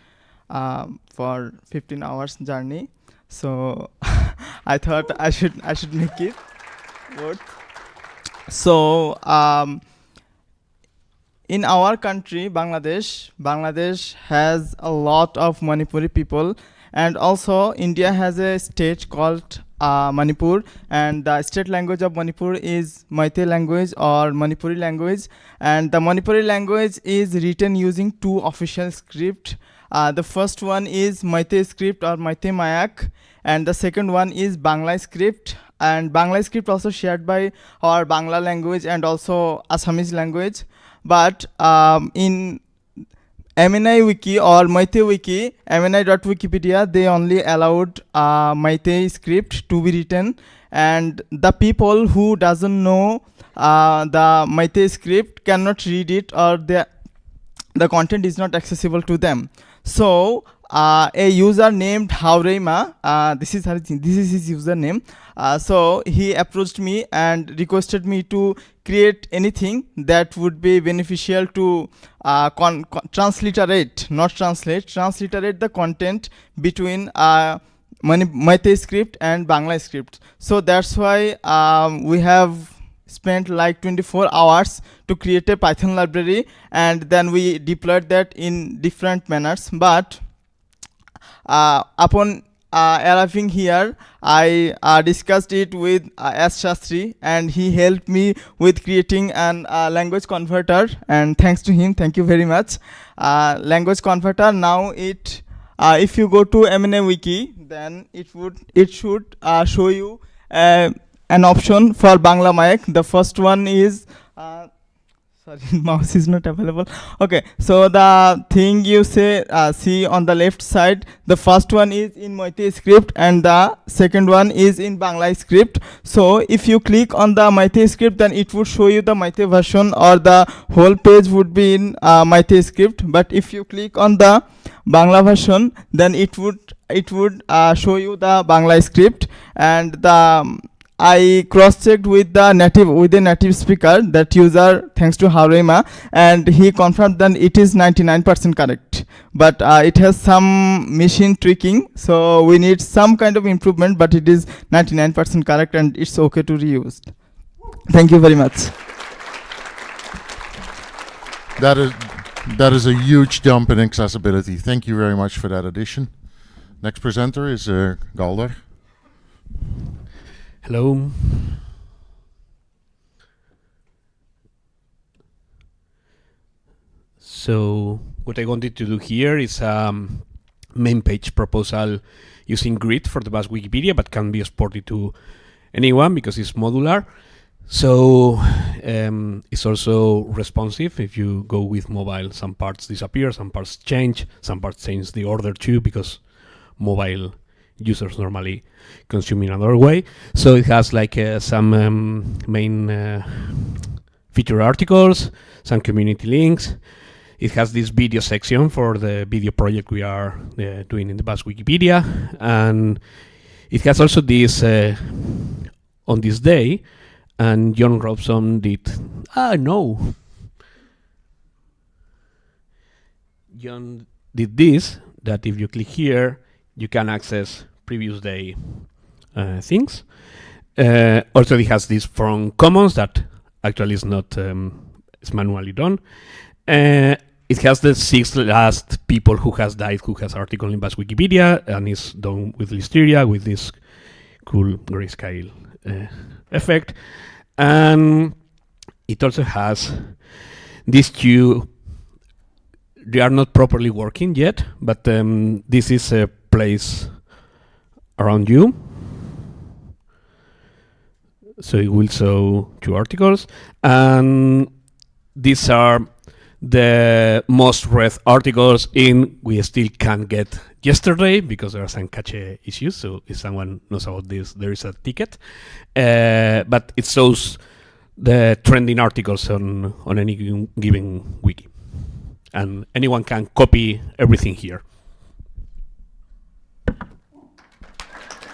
for 15 hours journey. So I thought I should make it worth. So in our country, Bangladesh has a lot of Manipuri people, and also India has a state called Manipur, and the state language of Manipur is Meitei language or Manipuri language, and the Manipuri language is written using two official scripts. The first one is Meitei script or Meitei Mayak, and the second one is Bangla script, and Bangla script also shared by our Bangla language and also Assamese language. But in MNI Wiki or Meitei Wiki, MNI.wikipedia, they only allowed Meitei script to be written, and the people who doesn't know the Meitei script cannot read it, or the content is not accessible to them. So a user named Haureima, this is his username. So he approached me and requested me to create anything that would be beneficial to transliterate the content between Meitei script and Bangla script. So that's why we have spent like 24 hours to create a Python library, and then we deployed that in different manners. But upon arriving here, I discussed it with S. Shastri, and he helped me with creating an language converter, and thanks to him, thank you very much. Language converter, now if you go to MNA Wiki, then it should show you an option for Bangla Mayak. The first one is Sorry, mouse is not available. Okay, so the thing you see on the left side, the first one is in Meitei script and the second one is in Bangla script. So if you click on the Meitei script, then it would show you the Meitei version, or the whole page would be in Meitei script. But if you click on the Bangla version, then it would show you the Bangla script. And the I cross-checked with a native speaker, that user, thanks to Harima, and he confirmed that it is 99% correct. But it has some machine tricking, so we need some kind of improvement, but it is 99% correct and it's okay to reuse. Thank you very much. That is a huge jump in accessibility. Thank you very much for that addition. Next presenter is Galder. Hello. So what I wanted to do here is main page proposal using Grid for the base Wikipedia, but can be exported to anyone because it's modular. So it's also responsive. If you go with mobile, some parts disappear, some parts change the order too, because mobile users normally consume in another way. So it has like some main feature articles, some community links. It has this video section for the video project we are doing in the base Wikipedia, and it has also this on this day. And John Robson did John did this, that if you click here, you can access previous day things. Also, it has this from Commons that actually is not it's manually done. It has the 6 last people who has died, who has article in base Wikipedia, and is done with Listeria with this cool grayscale effect. And it also has these two. They are not properly working yet, but this is a place around you. So it will show 2 articles, and these are the most read articles we still can't get yesterday because there are some cache issues. So if someone knows about this, there is a ticket. But it shows the trending articles on any given wiki. And anyone can copy everything here.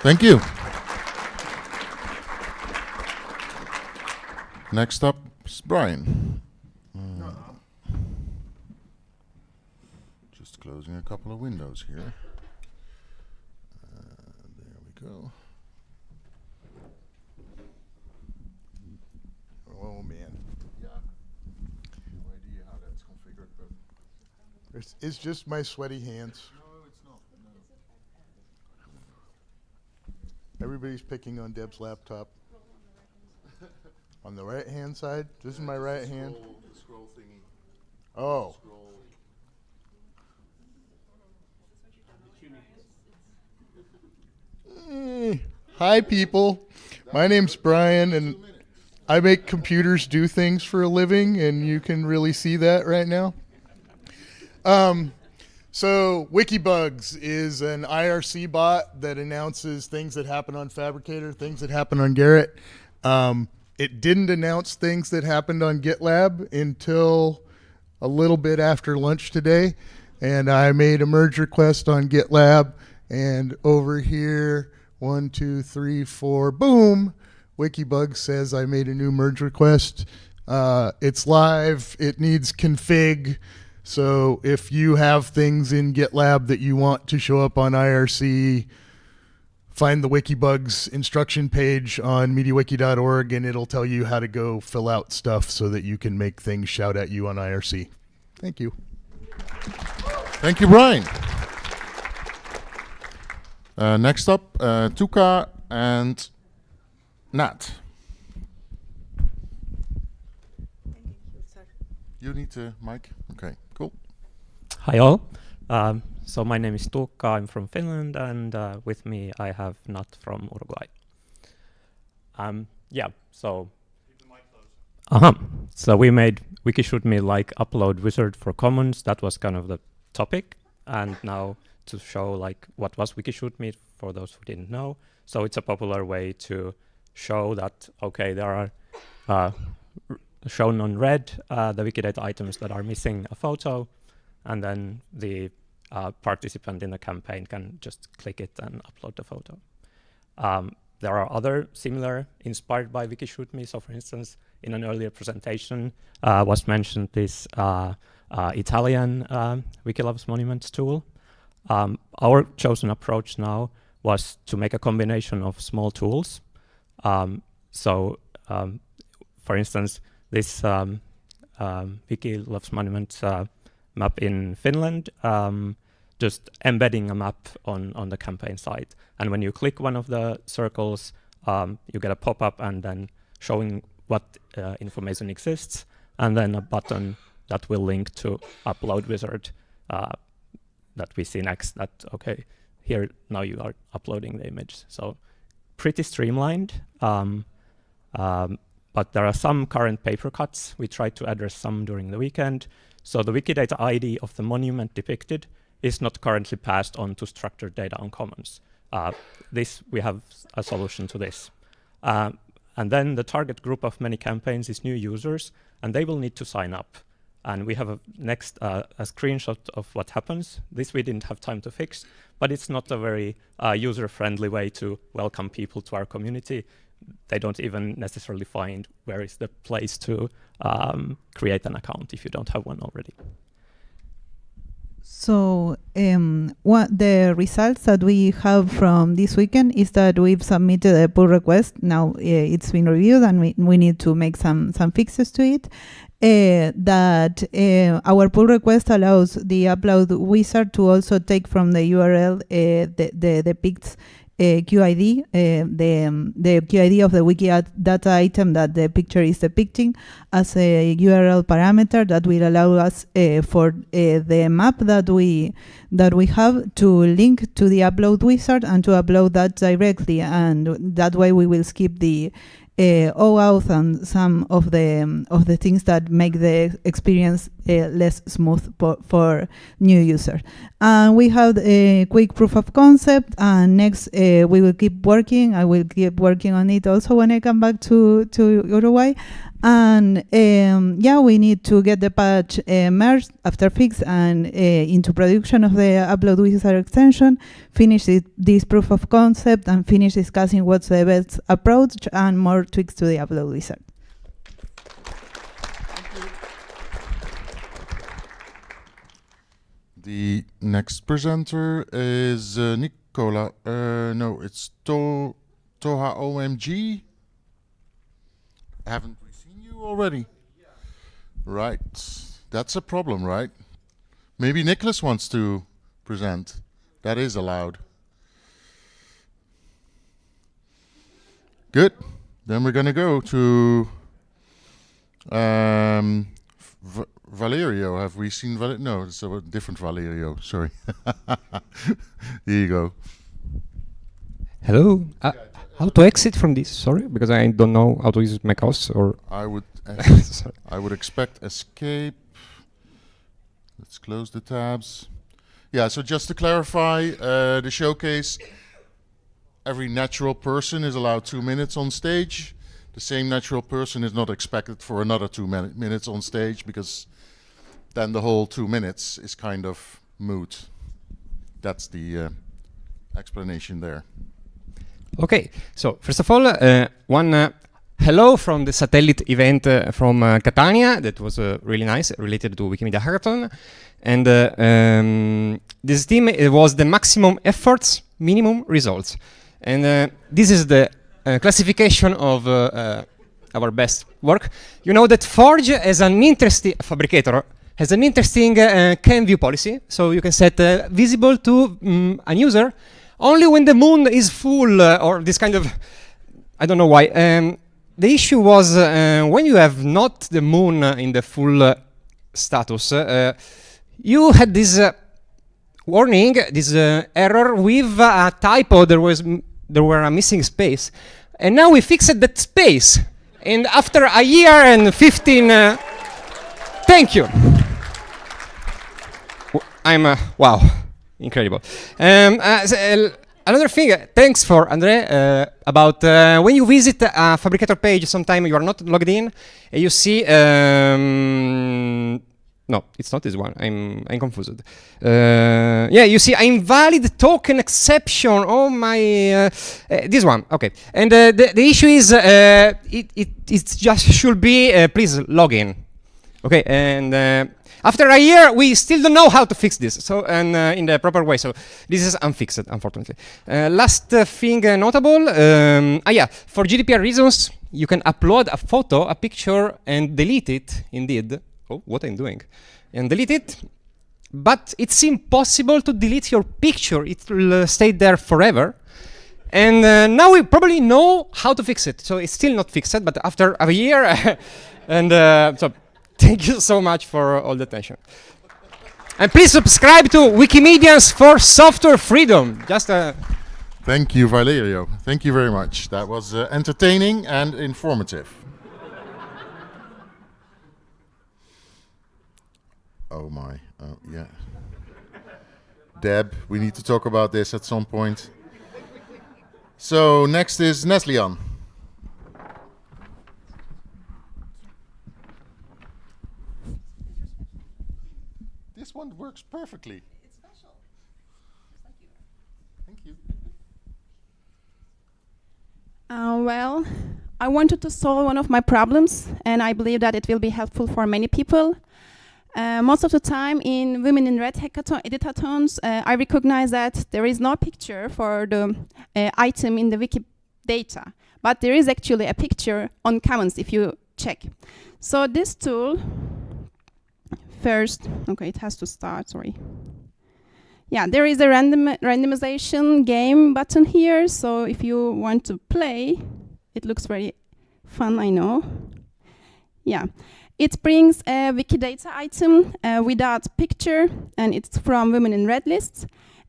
Thank you. Next up is Brian. Just closing a couple of windows here. There we go. Oh man. Yeah. No idea how that's configured, but it's just my sweaty hands. No, it's not. No. Everybody's picking on Deb's laptop. On the right hand side? This is my right hand. The scroll thingy. Oh. Hi people. My name's Brian and I make computers do things for a living, and you can really see that right now. So Wikibugs is an IRC bot that announces things that happen on Fabricator, things that happen on Garrett. It didn't announce things that happened on GitLab until a little bit after lunch today, and I made a merge request on GitLab, and over here, 1, 2, 3, 4, boom, Wikibugs says I made a new merge request. It's live, it needs config, so if you have things in GitLab that you want to show up on IRC, find the Wikibugs instruction page on MediaWiki.org, and it'll tell you how to go fill out stuff so that you can make things shout at you on IRC. Thank you. Thank you, Brian. Next up, Tuka and Nat. You need to mic? Okay, cool. Hi all. So my name is Tuukka, I'm from Finland, and with me I have Nat from Uruguay. Yeah, so... So we made WikiShootMe like upload wizard for commons. That was kind of the topic. And now to show like what was WikiShootMe for those who didn't know. So it's a popular way to show that, okay, there are shown on red the Wikidata items that are missing a photo, and then the participant in the campaign can just click it and upload the photo. There are other similar inspired by WikiShootMe. So for instance, in an earlier presentation was mentioned this Italian Wikiloves Monuments tool. Our chosen approach now was to make a combination of small tools. For instance, this Wikiloves Monuments map in Finland, just embedding a map on the campaign site. And when you click one of the circles, you get a pop-up and then showing what information exists, and then a button that will link to upload wizard that we see next, that, okay, here now you are uploading the image. So pretty streamlined, but there are some current paper cuts. We tried to address some during the weekend. So the Wikidata ID of the monument depicted is not currently passed on to structured data on commons. We have a solution to this. And then the target group of many campaigns is new users, and they will need to sign up. And we have a screenshot of what happens. This we didn't have time to fix, but it's not a very user-friendly way to welcome people to our community. They don't even necessarily find where is the place to create an account if you don't have one already. So what the results that we have from this weekend is that we've submitted a pull request. Now it's been reviewed, and we need to make some fixes to it. That our pull request allows the upload wizard to also take from the URL the PICT's QID, the QID of the Wikidata item that the picture is depicting, as a URL parameter that will allow us for the map that we have to link to the upload wizard and to upload that directly, and that way we will skip the OAuth and some of the things that make the experience less smooth for new users. We have a quick proof of concept, and next we will keep working. I will keep working on it also when I come back to Uruguay. And we need to get the patch merged after fix and into production of the upload wizard extension, finish this proof of concept, and finish discussing what's the best approach and more tweaks to the upload wizard. The next presenter is Nicola. No, it's Toha OMG. Haven't we seen you already? Right. That's a problem, right? Maybe Nicholas wants to present. That is allowed. Good. Then we're going to go to Valerio. Have we seen Valerio? No, it's a different Valerio. Sorry. Here you go. Hello. How to exit from this? Sorry, because I don't know how to use macOS or. I would expect escape. Let's close the tabs. Yeah. So just to clarify, the showcase. Every natural person is allowed 2 minutes on stage. The same natural person is not expected for another 2 minutes on stage, because then the whole 2 minutes is kind of moot. That's the explanation there. Okay, so first of all, one hello from the satellite event from Catania. That was really nice, related to Wikimedia Hackathon. And this theme was the maximum efforts, minimum results. And this is the classification of our best work. You know that Forge has an interesting Fabricator has an interesting can view policy. So you can set visible to a user only when the moon is full, or this kind of, I don't know why. The issue was when you have not the moon in the full status, you had this warning, this error with a typo. There were a missing space, and now we fixed that space, And after a year and 15, thank you. I'm, wow, incredible. Another thing, thanks for Andre, about when you visit a Fabricator page, sometimes you are not logged in, you see, no, it's not this one, I'm confused. Yeah, you see invalid token exception, oh my, this one, okay. And the issue is, it just should be, please log in. Okay, and after a year, we still don't know how to fix this, so and in the proper way. So this is unfixed, unfortunately. Last thing notable, yeah, for GDPR reasons, you can upload a photo, a picture, and delete it. Indeed, oh, what I'm doing, and delete it. But it's impossible to delete your picture; it will stay there forever. And now we probably know how to fix it. So it's still not fixed, but after a year, and so. Thank you so much for all the attention. And please subscribe to Wikimedians for Software Freedom. Just Thank you, Valerio. Thank you very much. That was entertaining and informative. Oh my, yeah. Deb, we need to talk about this at some point. So next is Neslian. This one works perfectly. It's special. Thank you. Thank you. Well, I wanted to solve one of my problems, and I believe that it will be helpful for many people. Most of the time in Women in Red editathons, I recognize that there is no picture for the item in the Wikidata, but there is actually a picture on Commons if you check. So this tool, first, okay, it has to start, sorry. Yeah, there is a randomization game button here, so if you want to play, it looks very fun, I know. Yeah, it brings a Wikidata item without picture, and it's from Women in Red list.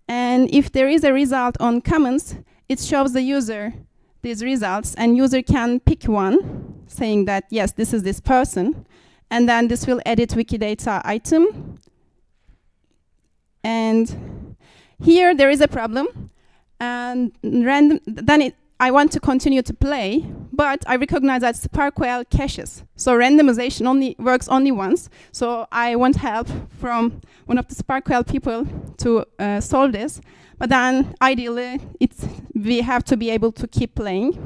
And if there is a result on Commons, it shows the user these results, and user can pick one, saying that, yes, this is this person. And then this will edit Wikidata item. And here there is a problem. And I want to continue to play, but I recognize that SparkWhale caches. So randomization works only once. So I want help from one of the SparkWhale people to solve this. But then ideally, we have to be able to keep playing.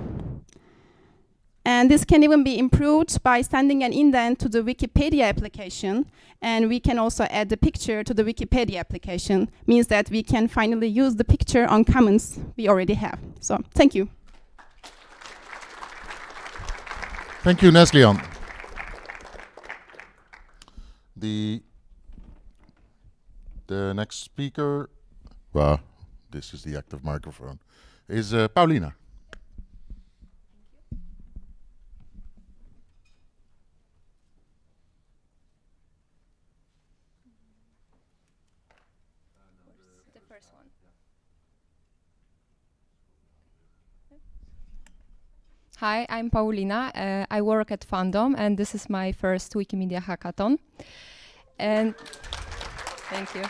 And this can even be improved by sending an indent to the Wikipedia application. And we can also add the picture to the Wikipedia application. Means that we can finally use the picture on Commons we already have. So thank you. Thank you, Neslian. The next speaker, well, this is the active microphone, is Paulina. Hi, I'm Paulina. I work at Fandom, and this is my first Wikimedia Hackathon. And thank you.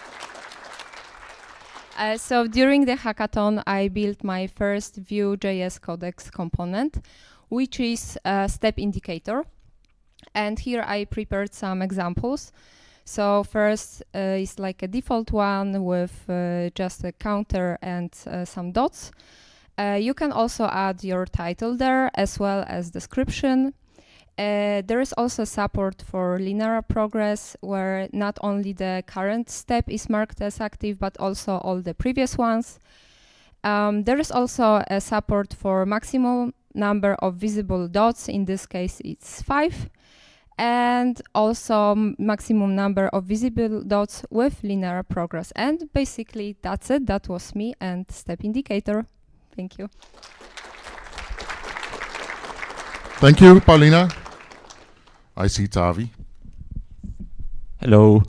So during the hackathon, I built my first Vue.js codex component, which is a step indicator. And here I prepared some examples. So first is like a default one with just a counter and some dots. You can also add your title there as well as description. There is also support for linear progress, where not only the current step is marked as active, but also all the previous ones. There is also a support for maximum number of visible dots. In this case, it's 5. And also maximum number of visible dots with linear progress. And basically, that's it. That was me and step indicator. Thank you. Thank you, Paulina. I see Tavi. Hello.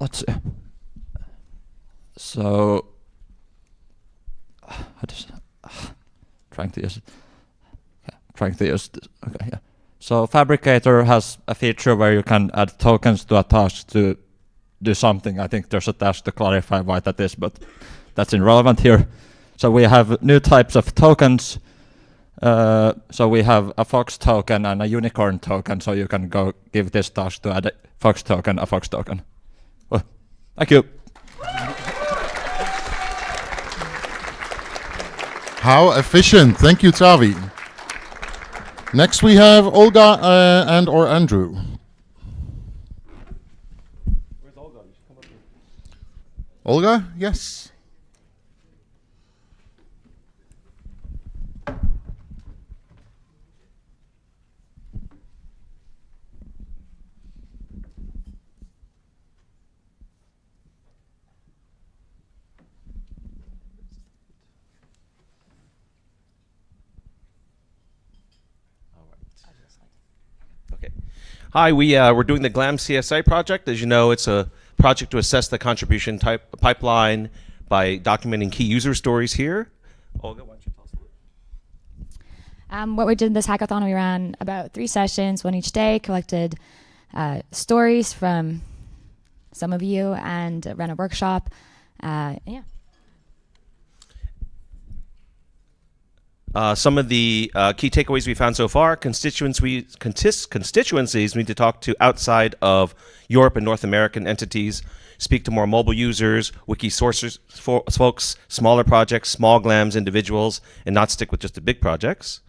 Let's see. So, trying to use this. Okay, yeah. So Fabricator has a feature where you can add tokens to a task to do something. I think there's a task to clarify why that is, but that's irrelevant here. So we have new types of tokens. So we have a fox token and a unicorn token, so you can go give this task to add a fox token. Well, thank you. How efficient. Thank you, Tavi. Next we have Olga and or Andrew. Where's Olga? You should come up here. Olga, yes. Hi, we're doing the GLAM CSI project. As you know, it's a project to assess the contribution pipeline by documenting key user stories here. Olga, why don't you tell us a little? What we did in this hackathon, we ran about 3 sessions, one each day, collected stories from some of you, and ran a workshop. Yeah. Some of the key takeaways we found so far: constituencies need to talk to outside of Europe and North American entities, speak to more mobile users, wiki sources, folks, smaller projects, small GLAMs, individuals, and not stick with just the big projects.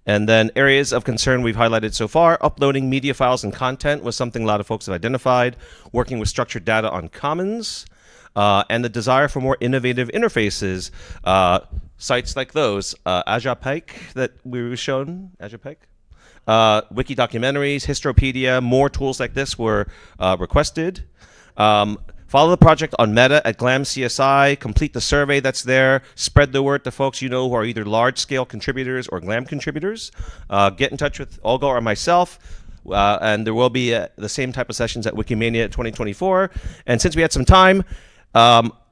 And then areas of concern we've highlighted so far: uploading media files and content was something a lot of folks have identified, working with structured data on commons, and the desire for more innovative interfaces. Sites like those, Ajapike that we were shown, Ajapike, wiki documentaries, Histropedia, more tools like this were requested. Follow the project on Meta at GLAM CSI, complete the survey that's there, spread the word to folks you know who are either large-scale contributors or GLAM contributors. Get in touch with Olga or myself. And there will be the same type of sessions at Wikimedia 2024. And since we had some time,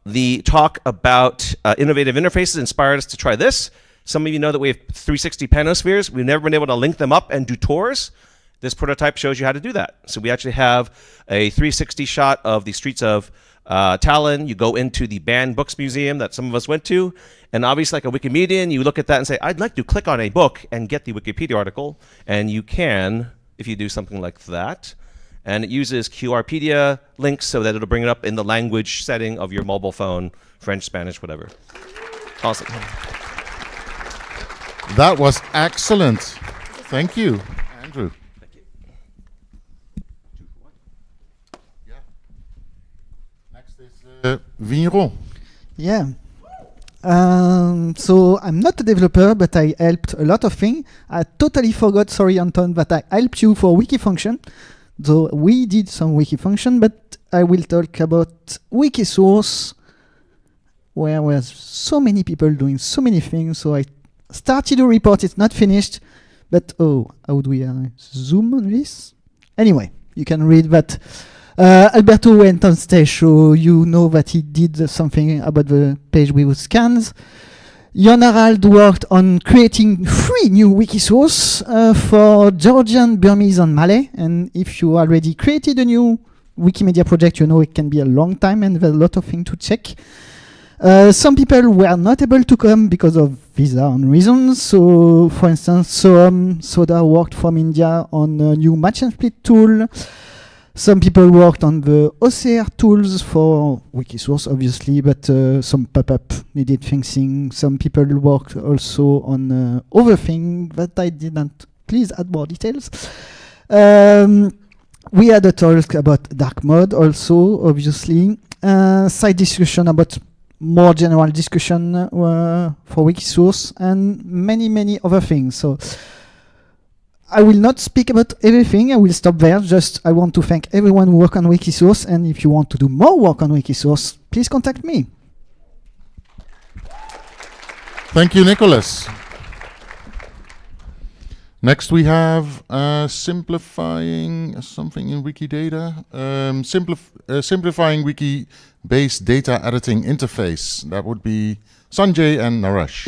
the talk about innovative interfaces inspired us to try this. Some of you know that we have 360 panospheres. We've never been able to link them up and do tours. This prototype shows you how to do that. So we actually have a 360 shot of the streets of Tallinn. You go into the banned books museum that some of us went to, and obviously like a Wikimedian, you look at that and say, I'd like to click on a book and get the Wikipedia article, and you can if you do something like that. And it uses QRpedia links so that it'll bring it up in the language setting of your mobile phone, French, Spanish, whatever. Awesome. That was excellent. Thank you, Andrew. Thank you. Yeah. Next is Vigneron. Yeah. So I'm not a developer, but I helped a lot of things. I totally forgot, sorry Anton, that I helped you for Wikifunction. So we did some Wikifunction, but I will talk about Wikisource, where there's so many people doing so many things. So I started a report, it's not finished, but how do we zoom on this? Anyway, you can read that. Alberto went on stage, so you know that he did something about the page with scans. Jon Harald worked on creating 3 new Wikisource for Georgian, Burmese, and Malay. And if you already created a new Wikimedia project, you know it can be a long time and there's a lot of things to check. Some people were not able to come because of visa and reasons. So, for instance, Soda worked from India on a new match and split tool. Some people worked on the OCR tools for Wikisource, obviously, but some pop-up needed fixing. Some people worked also on other things that I didn't. Please add more details. We had a talk about dark mode also, obviously. Side discussion about more general discussion for Wikisource and many, many other things. So I will not speak about everything. I will stop there. Just I want to thank everyone who worked on Wikisource, and if you want to do more work on Wikisource, please contact me. Thank you, Nicholas. Next we have simplifying something in Wikidata. Simplifying wiki-based data editing interface. That would be Sanjay and Naresh.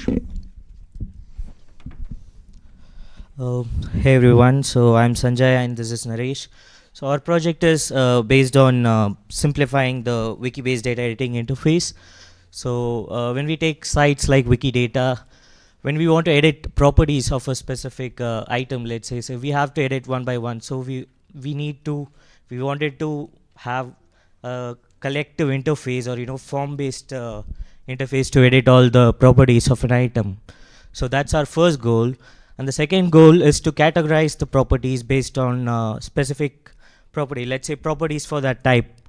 Hey everyone, so I'm Sanjay and this is Naresh. So our project is based on simplifying the wiki-based data editing interface. So when we take sites like Wikidata, when we want to edit properties of a specific item, let's say, so we have to edit one by one. So we wanted to have a collective interface or form-based interface to edit all the properties of an item. So that's our first goal. And the second goal is to categorize the properties based on specific property, let's say properties for that type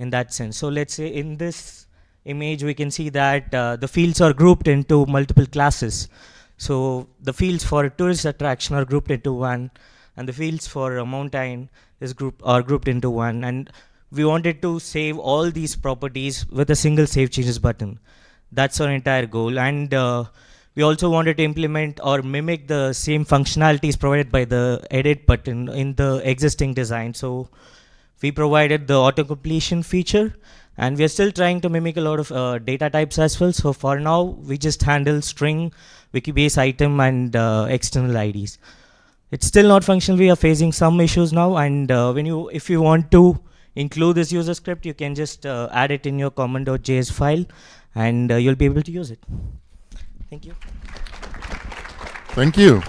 in that sense. So let's say in this image we can see that the fields are grouped into multiple classes. So the fields for a tourist attraction are grouped into one, and the fields for a mountain are grouped into one. And we wanted to save all these properties with a single save changes button. That's our entire goal. And we also wanted to implement or mimic the same functionalities provided by the edit button in the existing design. So we provided the auto-completion feature, and we are still trying to mimic a lot of data types as well. So for now, we just handle string, Wikibase item, and external IDs. It's still not functional. We are facing some issues now, and if you want to include this user script, you can just add it in your common.js file, and you'll be able to use it. Thank you. Thank you.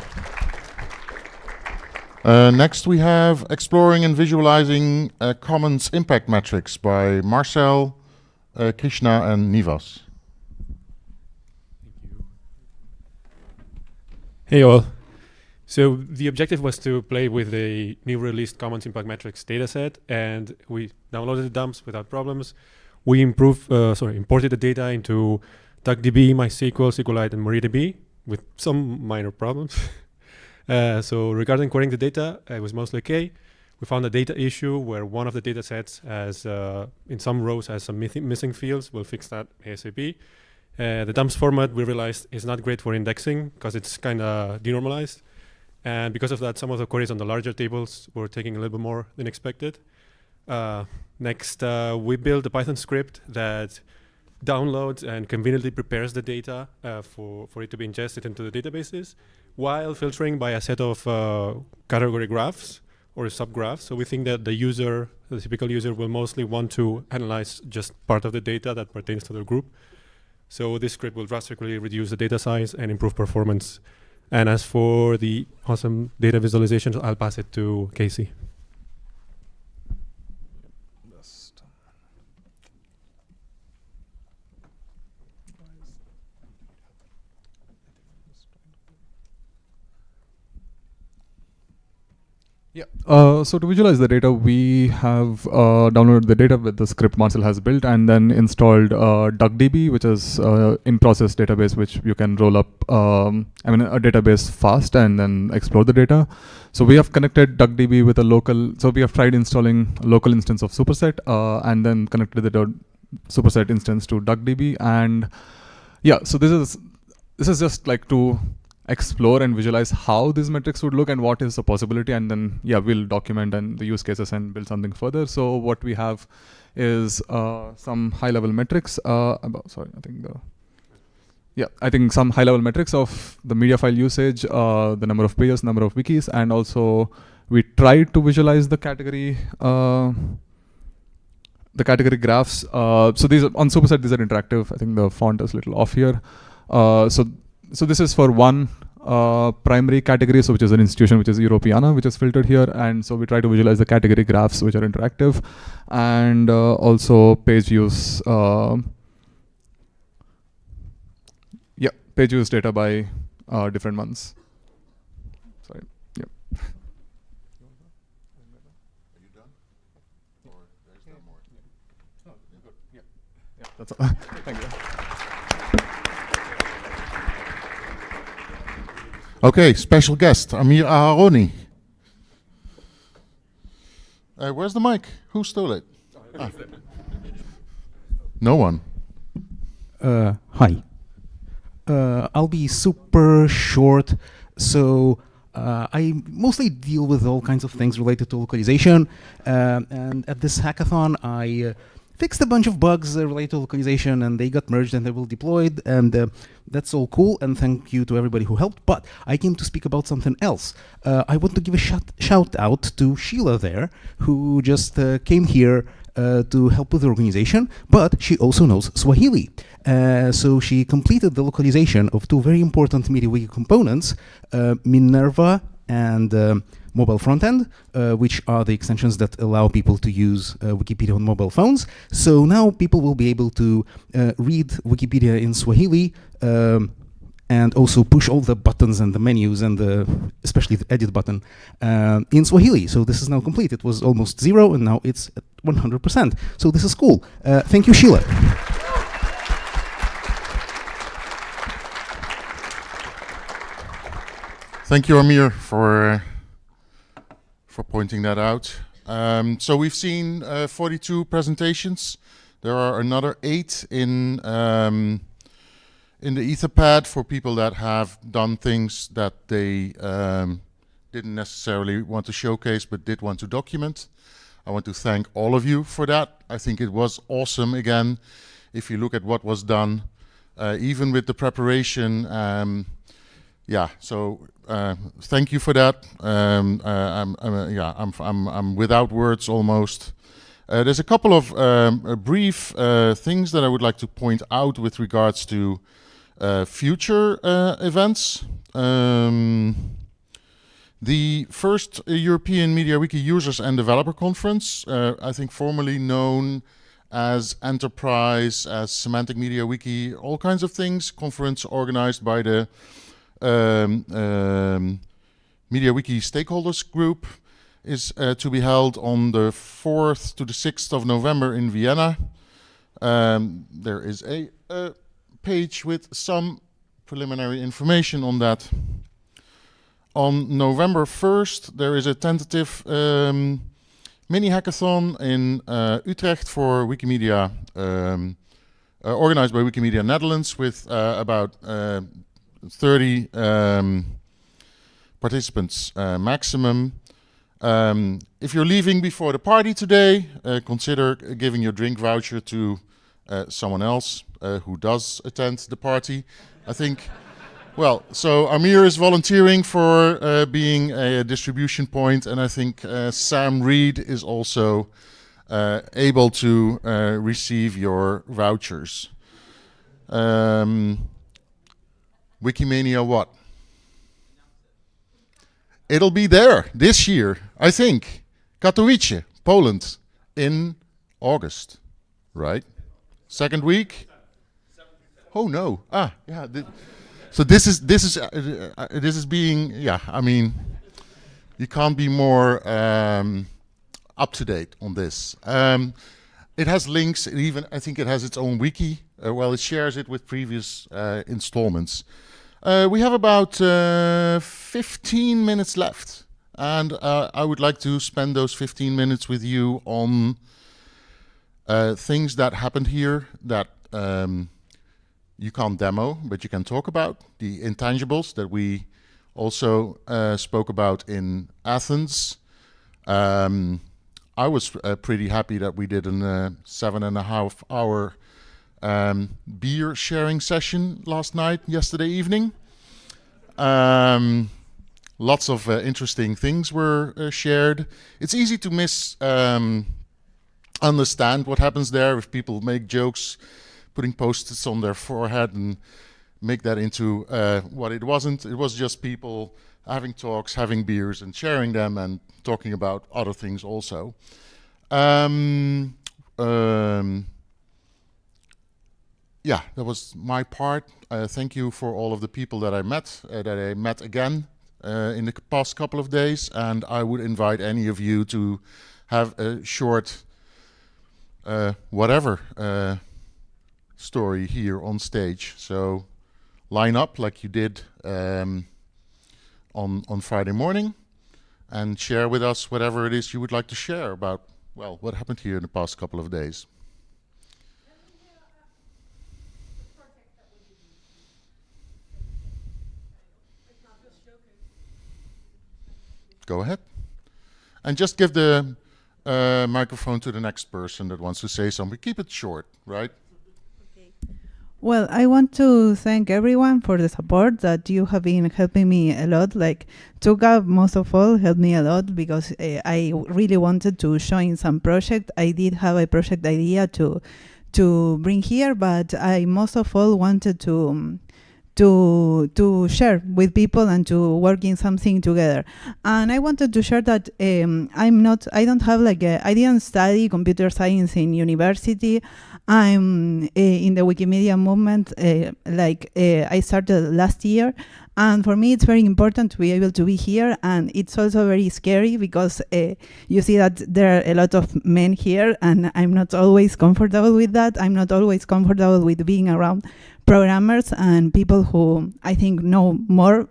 Next we have Exploring and Visualizing Commons Impact Metrics by Marcel, Krishna and Nivas. Hey all. So the objective was to play with the new released Commons Impact Metrics dataset, and we downloaded the dumps without problems. We imported the data into DuckDB, MySQL, SQLite, and MariaDB with some minor problems. So regarding querying the data, it was mostly okay. We found a data issue where one of the data sets has, in some rows, has some missing fields. We'll fix that ASAP. The dumps format, we realized, is not great for indexing because it's kind of denormalized. And because of that, some of the queries on the larger tables were taking a little bit more than expected. Next, we built a Python script that downloads and conveniently prepares the data for it to be ingested into the databases while filtering by a set of category graphs or subgraphs. So we think that the typical user will mostly want to analyze just part of the data that pertains to their group. So this script will drastically reduce the data size and improve performance. And as for the awesome data visualization, I'll pass it to Casey. Yeah. So to visualize the data, we have downloaded the data with the script Marcel has built, and then installed DuckDB, which is in-process database, which you can roll up, a database fast and then explore the data. So we have connected DuckDB with a local. So we have tried installing a local instance of Superset, and then connected the Superset instance to DuckDB, and yeah. So this is just like to explore and visualize how these metrics would look and what is the possibility, and then we'll document and the use cases and build something further. So what we have is some high-level metrics I think some high-level metrics of the media file usage, the number of pages, number of wikis, and also we tried to visualize the category graphs. So these on Superset, these are interactive. I think the font is a little off here. So this is for one primary category, so which is an institution, which is Europeana, which is filtered here. And so we try to visualize the category graphs, which are interactive, and also page views. Page views data by different months. Sorry. Yep. Are you done? Or there's no more? Oh, good. Yeah. That's all. Thank you. Okay, special guest, Amir Aharoni. Where's the mic? Who stole it? No one. Hi. I'll be super short. So I mostly deal with all kinds of things related to localization. And at this hackathon, I fixed a bunch of bugs related to localization, and they got merged and they will deployed, and that's all cool, and thank you to everybody who helped. But I came to speak about something else. I want to give a shout out to Sheila there, who just came here to help with the organization, but she also knows Swahili. So she completed the localization of two very important MediaWiki components, Minerva and mobile frontend, which are the extensions that allow people to use Wikipedia on mobile phones. So now people will be able to read Wikipedia in Swahili, and also push all the buttons and the menus and especially the edit button in Swahili. So this is now complete. It was almost 0 and now it's at 100%. So this is cool. Thank you, Sheila. Thank you, Amir, for pointing that out. So we've seen 42 presentations. There are another 8 in the Etherpad for people that have done things that they didn't necessarily want to showcase but did want to document. I want to thank all of you for that. I think it was awesome again. If you look at what was done, even with the preparation, so thank you for that. I'm without words almost. There's a couple of brief things that I would like to point out with regards to future events. The first European MediaWiki Users and Developer Conference, I think formerly known as Enterprise, as Semantic MediaWiki, all kinds of things, conference organized by the MediaWiki Stakeholders Group, is to be held on the 4th to the 6th of November in Vienna. There is a page with some preliminary information on that. On November 1st, there is a tentative mini hackathon in Utrecht for Wikimedia, organized by Wikimedia Netherlands, with about 30 participants maximum. If you're leaving before the party today, consider giving your drink voucher to someone else who does attend the party. I think, well, so Amir is volunteering for being a distribution point, and I think Sam Reed is also able to receive your vouchers. Wikimania what? It'll be there this year, I think. Katowice, Poland, in August, right? Second week? Oh no! Yeah. So this is being, yeah. I mean, you can't be more up to date on this. It has links. I think it has its own wiki. Well, it shares it with previous installments. We have about 15 minutes left, and I would like to spend those 15 minutes with you on things that happened here that you can't demo, but you can talk about. The intangibles that we also spoke about in Athens. I was pretty happy that we did a 7.5 hour beer sharing session yesterday evening. Lots of interesting things were shared. It's easy to understand what happens there if people make jokes, putting post-its on their forehead and make that into what it wasn't. It was just people having talks, having beers and sharing them and talking about other things also. Yeah, that was my part. Thank you for all of the people that I met again in the past couple of days, and I would invite any of you to have a short whatever story here on stage. So line up like you did on Friday morning and share with us whatever it is you would like to share about, well, what happened here in the past couple of days. Go ahead. And just give the microphone to the next person that wants to say something. Keep it short, right? Well, I want to thank everyone for the support that you have been helping me a lot. Like Tuga, most of all, helped me a lot because I really wanted to join some project. I did have a project idea to bring here, but I most of all wanted to share with people and to work in something together. And I wanted to share that I didn't study computer science in university. I'm in the Wikimedia movement, I started last year. And for me, it's very important to be able to be here. And it's also very scary because you see that there are a lot of men here, and I'm not always comfortable with that. I'm not always comfortable with being around programmers and people who I think know more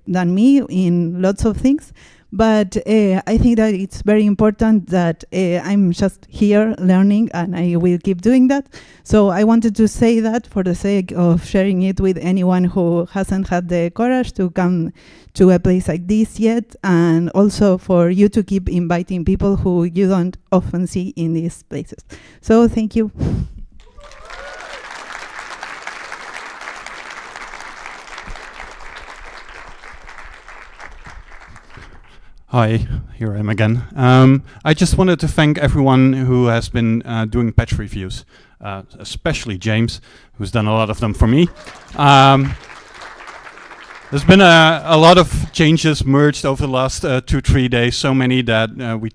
than me in lots of things. But I think that it's very important that I'm just here learning, and I will keep doing that. So I wanted to say that for the sake of sharing it with anyone who hasn't had the courage to come to a place like this yet, and also for you to keep inviting people who you don't often see in these places. So thank you. Hi, here I am again. I just wanted to thank everyone who has been doing patch reviews, especially James, who's done a lot of them for me. There's been a lot of changes merged over the last 2-3 days, so many that we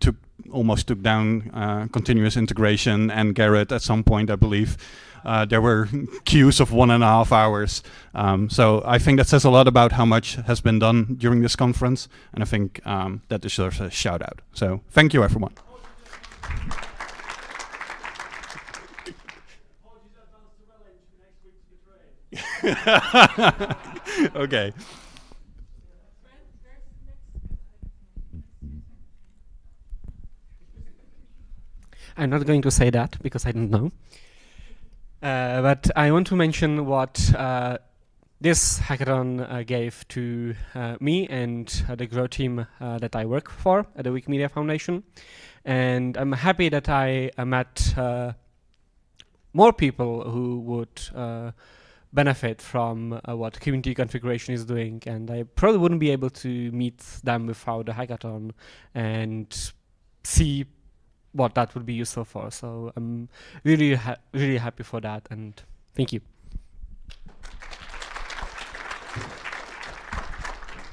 almost took down continuous integration and Garrett at some point, I believe. There were queues of 1.5 hours. So I think that says a lot about how much has been done during this conference, and I think that deserves a shout out. So thank you, everyone. Okay. I'm not going to say that because I don't know. But I want to mention what this hackathon gave to me and the Grow team that I work for at the Wikimedia Foundation. And I'm happy that I met more people who would benefit from what community configuration is doing. And I probably wouldn't be able to meet them without the hackathon and see what that would be useful for. So I'm really happy for that, and thank you.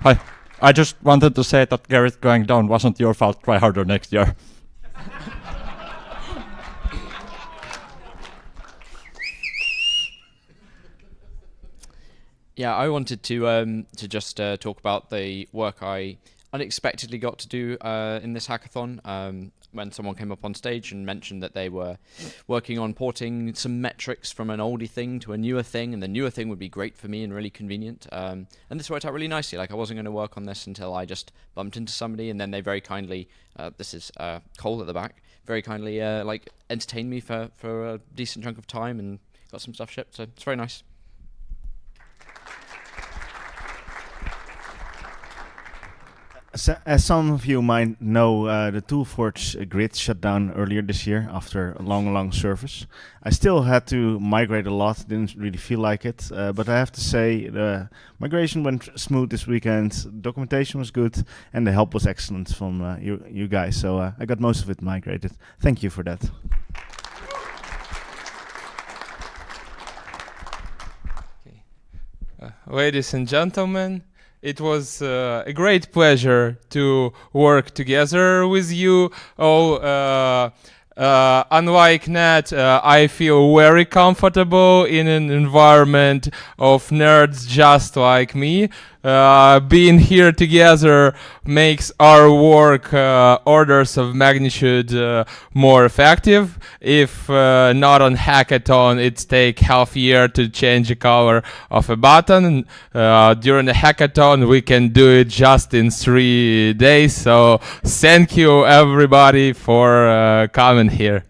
Hi. I just wanted to say that Garrett going down wasn't your fault. Try harder next year. Yeah, I wanted to just talk about the work I unexpectedly got to do in this hackathon. When someone came up on stage and mentioned that they were working on porting some metrics from an oldie thing to a newer thing, and the newer thing would be great for me and really convenient. And this worked out really nicely. Like, I wasn't going to work on this until I just bumped into somebody, and then they very kindly, this is Cole at the back, very kindly like entertained me for a decent chunk of time and got some stuff shipped. So it's very nice. As some of you might know, the Toolforge grid shut down earlier this year after a long service. I still had to migrate a lot, didn't really feel like it, but I have to say the migration went smooth this weekend, documentation was good, and the help was excellent from you guys, so I got most of it migrated. Thank you for that. Ladies and gentlemen, it was a great pleasure to work together with you all. Unlike Nat, I feel very comfortable in an environment of nerds just like me. Being here together makes our work orders of magnitude more effective. If not on hackathon, it takes half a year to change the color of a button. During the hackathon, we can do it just in 3 days. So thank you everybody for coming here.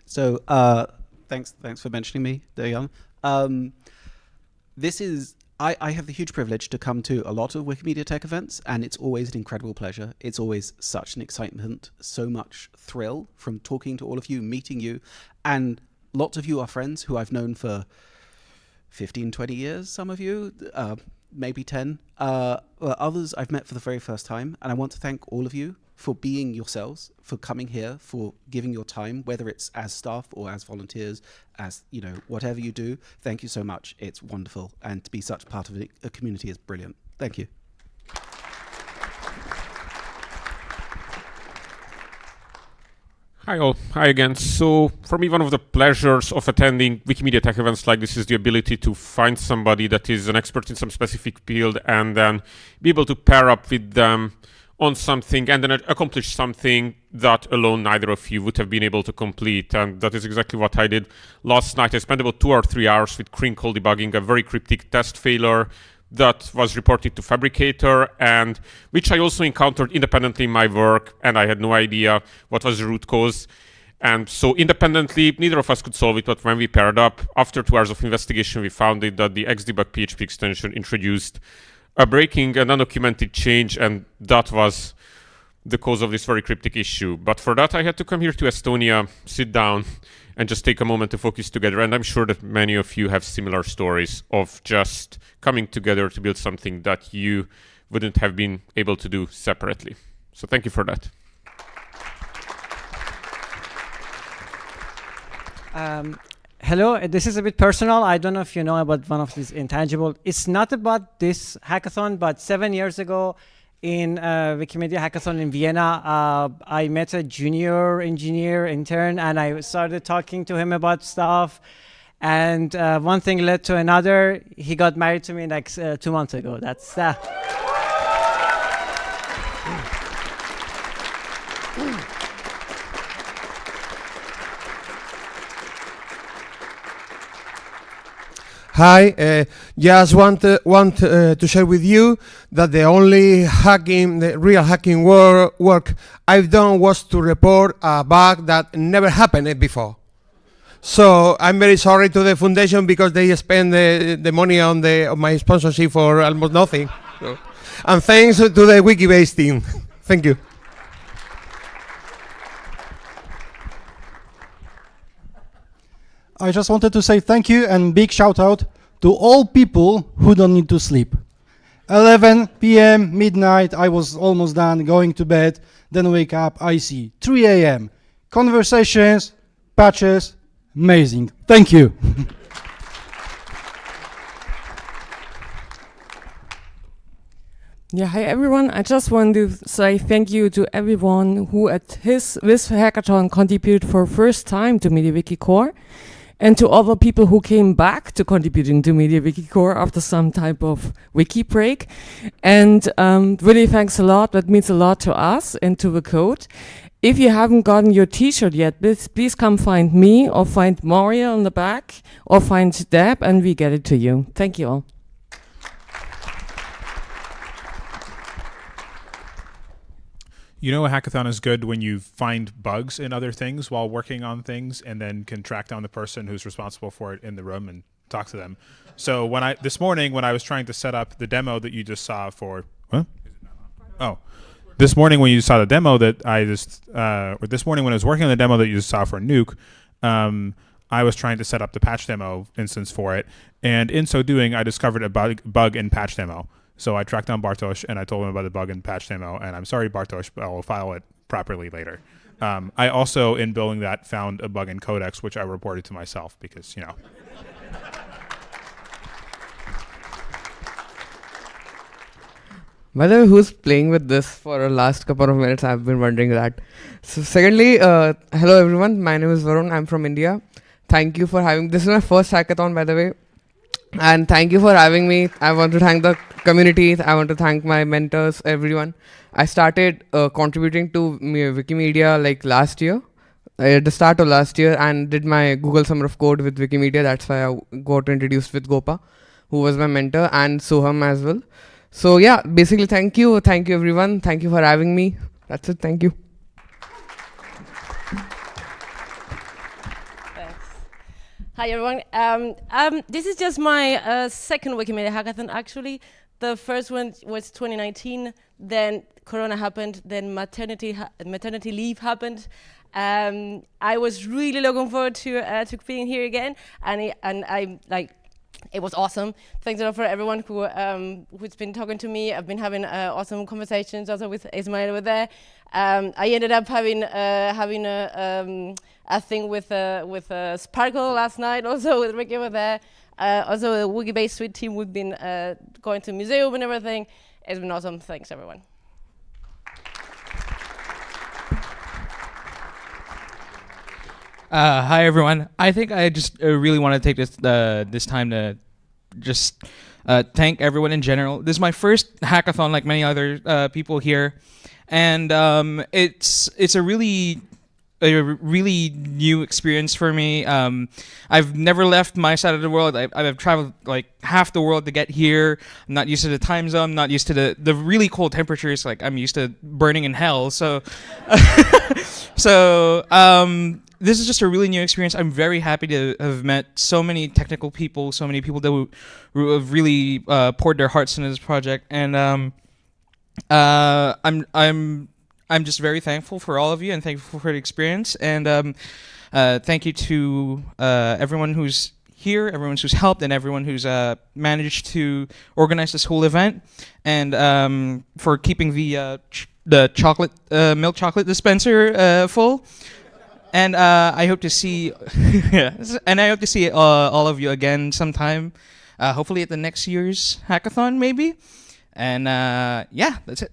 So thanks for mentioning me, Dejan. This is I have the huge privilege to come to a lot of Wikimedia Tech events, and it's always an incredible pleasure. It's always such an excitement, so much thrill from talking to all of you, meeting you, and lots of you are friends who I've known for 15, 20 years, some of you, maybe 10. Others I've met for the very first time, and I want to thank all of you for being yourselves, for coming here, for giving your time, whether it's as staff or as volunteers, as, you know, whatever you do. Thank you so much. It's wonderful. And to be such part of a community is brilliant. Thank you. Hi all, hi again. So for me, one of the pleasures of attending Wikimedia Tech events like this is the ability to find somebody that is an expert in some specific field and then be able to pair up with them on something and then accomplish something that alone neither of you would have been able to complete. And that is exactly what I did last night. I spent about 2 or 3 hours with Crinkle debugging a very cryptic test failure that was reported to Fabricator, and which I also encountered independently in my work, and I had no idea what was the root cause. And so independently, neither of us could solve it, but when we paired up, after 2 hours of investigation, we found it that the xdebug PHP extension introduced a breaking and undocumented change, and that was the cause of this very cryptic issue. But for that, I had to come here to Estonia, sit down, and just take a moment to focus together. And I'm sure that many of you have similar stories of just coming together to build something that you wouldn't have been able to do separately. So thank you for that. Hello, this is a bit personal. I don't know if you know about one of these intangible. It's not about this hackathon, but 7 years ago in Wikimedia Hackathon in Vienna, I met a junior engineer intern, and I started talking to him about stuff. And one thing led to another. He got married to me like 2 months ago. That's Hi, just want to share with you that the only hacking, the real hacking work I've done was to report a bug that never happened before. So I'm very sorry to the foundation because they spend the money on my sponsorship for almost nothing. So, and thanks to the Wikibase team. Thank you. I just wanted to say thank you and big shout out to all people who don't need to sleep. 11 p.m., midnight, I was almost done going to bed, then wake up, I see 3 a.m. Conversations, patches, amazing. Thank you. Yeah, hi everyone. I just want to say thank you to everyone who at this hackathon contributed for first time to MediaWiki Core, and to all the people who came back to contributing to MediaWiki Core after some type of wiki break. And really thanks a lot. That means a lot to us and to the code. If you haven't gotten your t-shirt yet, please come find me or find Maria on the back or find Deb and we get it to you. Thank you all. You know, a hackathon is good when you find bugs in other things while working on things and then can track down the person who's responsible for it in the room and talk to them. So this morning when I was trying to set up the demo that you just saw for, this morning when you saw the demo that or this morning when I was working on the demo that you just saw for Nuke, I was trying to set up the patch demo instance for it. And in so doing, I discovered a bug in patch demo. So I tracked down Bartosz and I told him about the bug in patch demo, and I'm sorry, Bartosz, but I will file it properly later. I also, in building that, found a bug in Codex, which I reported to myself because, you know. By the way, who's playing with this for the last couple of minutes? I've been wondering that. So secondly, hello everyone, my name is Varun, I'm from India. Thank you for having, this is my first hackathon by the way. And thank you for having me. I want to thank the community. I want to thank my mentors, everyone. I started contributing to Wikimedia like last year, at the start of last year, and did my Google Summer of Code with Wikimedia. That's why I got introduced with Gopa, who was my mentor, and Soham as well. So yeah, basically thank you everyone. Thank you for having me. That's it, thank you. Hi everyone. This is just my second Wikimedia Hackathon actually. The first one was 2019, then Corona happened, then maternity leave happened. I was really looking forward to being here again, and I like. It was awesome. Thanks a lot for everyone who's been talking to me. I've been having awesome conversations also with Ismail over there. I ended up having a thing with Sparkle last night, also with Ricky over there. Also the Wikibase Suite team, we've been going to museum and everything. It's been awesome. Thanks everyone. Hi everyone. I think I just really want to take this time to just thank everyone in general. This is my first hackathon, like many other people here, and it's a really new experience for me. I've never left my side of the world. I've traveled like half the world to get here. I'm not used to the time zone. I'm not used to the really cold temperatures. Like I'm used to burning in hell. So this is just a really new experience. I'm very happy to have met so many technical people, so many people that who have really poured their hearts into this project, and I'm just very thankful for all of you and thankful for the experience. And thank you to everyone who's here, everyone who's helped, and everyone who's managed to organize this whole event, and for keeping the chocolate milk chocolate dispenser full. And I hope to see, and I hope to see all of you again sometime. Hopefully at the next year's hackathon, maybe. And yeah, that's it.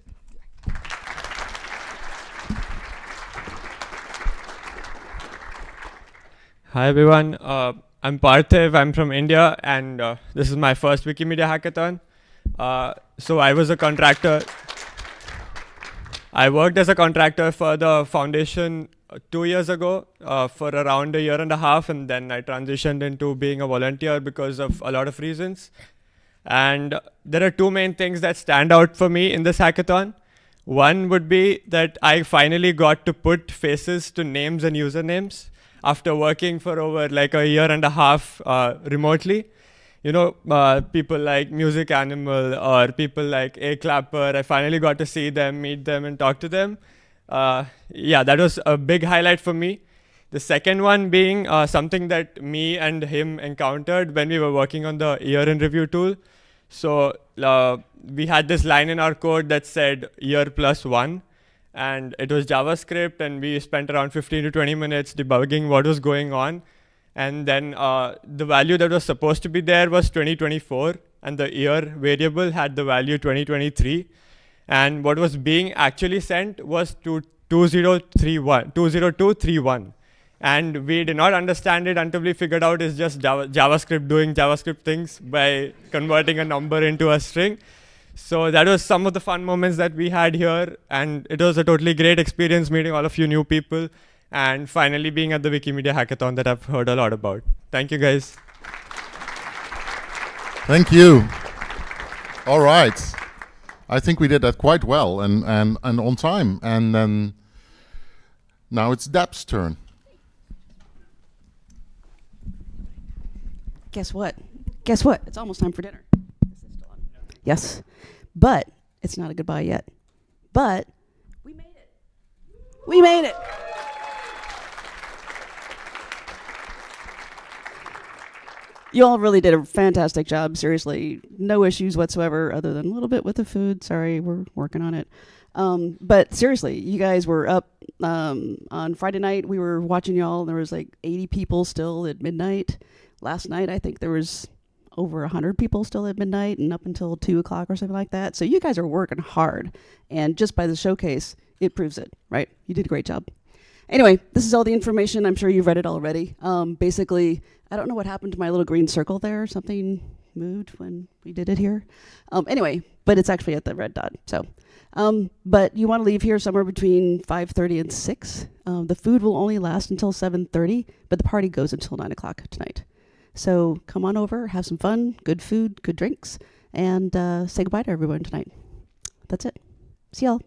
Hi everyone, I'm Parthiv, I'm from India, and this is my first Wikimedia Hackathon. So I was a contractor. I worked as a contractor for the foundation 2 years ago for around a year and a half, and then I transitioned into being a volunteer because of a lot of reasons. And there are two main things that stand out for me in this hackathon. One would be that I finally got to put faces to names and usernames after working for over like a year and a half remotely. You know, people like Music Animal or people like A Clapper, I finally got to see them, meet them, and talk to them. Yeah, that was a big highlight for me. The second one being something that me and him encountered when we were working on the year in review tool. So we had this line in our code that said year +1, and it was JavaScript, and we spent around 15 to 20 minutes debugging what was going on. And then the value that was supposed to be there was 2024, and the year variable had the value 2023. And what was being actually sent was to 20231. And we did not understand it until we figured out it's just JavaScript doing JavaScript things by converting a number into a string. So that was some of the fun moments that we had here. And it was a totally great experience meeting all of you new people and finally being at the Wikimedia Hackathon that I've heard a lot about. Thank you, guys. Thank you. All right. I think we did that quite well and on time. And then now it's Deb's turn. Guess what? Guess what? It's almost time for dinner. Is this still on? Yes. But it's not a goodbye yet. But we made it. We made it. You all really did a fantastic job, seriously. No issues whatsoever other than a little bit with the food. Sorry, we're working on it. But seriously, you guys were up on Friday night. We were watching y'all. There was like 80 people still at midnight. Last night, I think there was over 100 people still at midnight and up until 2 o'clock or something like that. So you guys are working hard. And just by the showcase, it proves it, right? You did a great job. Anyway, this is all the information. I'm sure you've read it already. Basically, I don't know what happened to my little green circle there. Something moved when we did it here. Anyway, but it's actually at the red dot. So, but you want to leave here somewhere between 5:30 and 6. The food will only last until 7:30, but the party goes until 9 o'clock tonight. So come on over, have some fun, good food, good drinks, and say goodbye to everyone tonight. That's it. See y'all.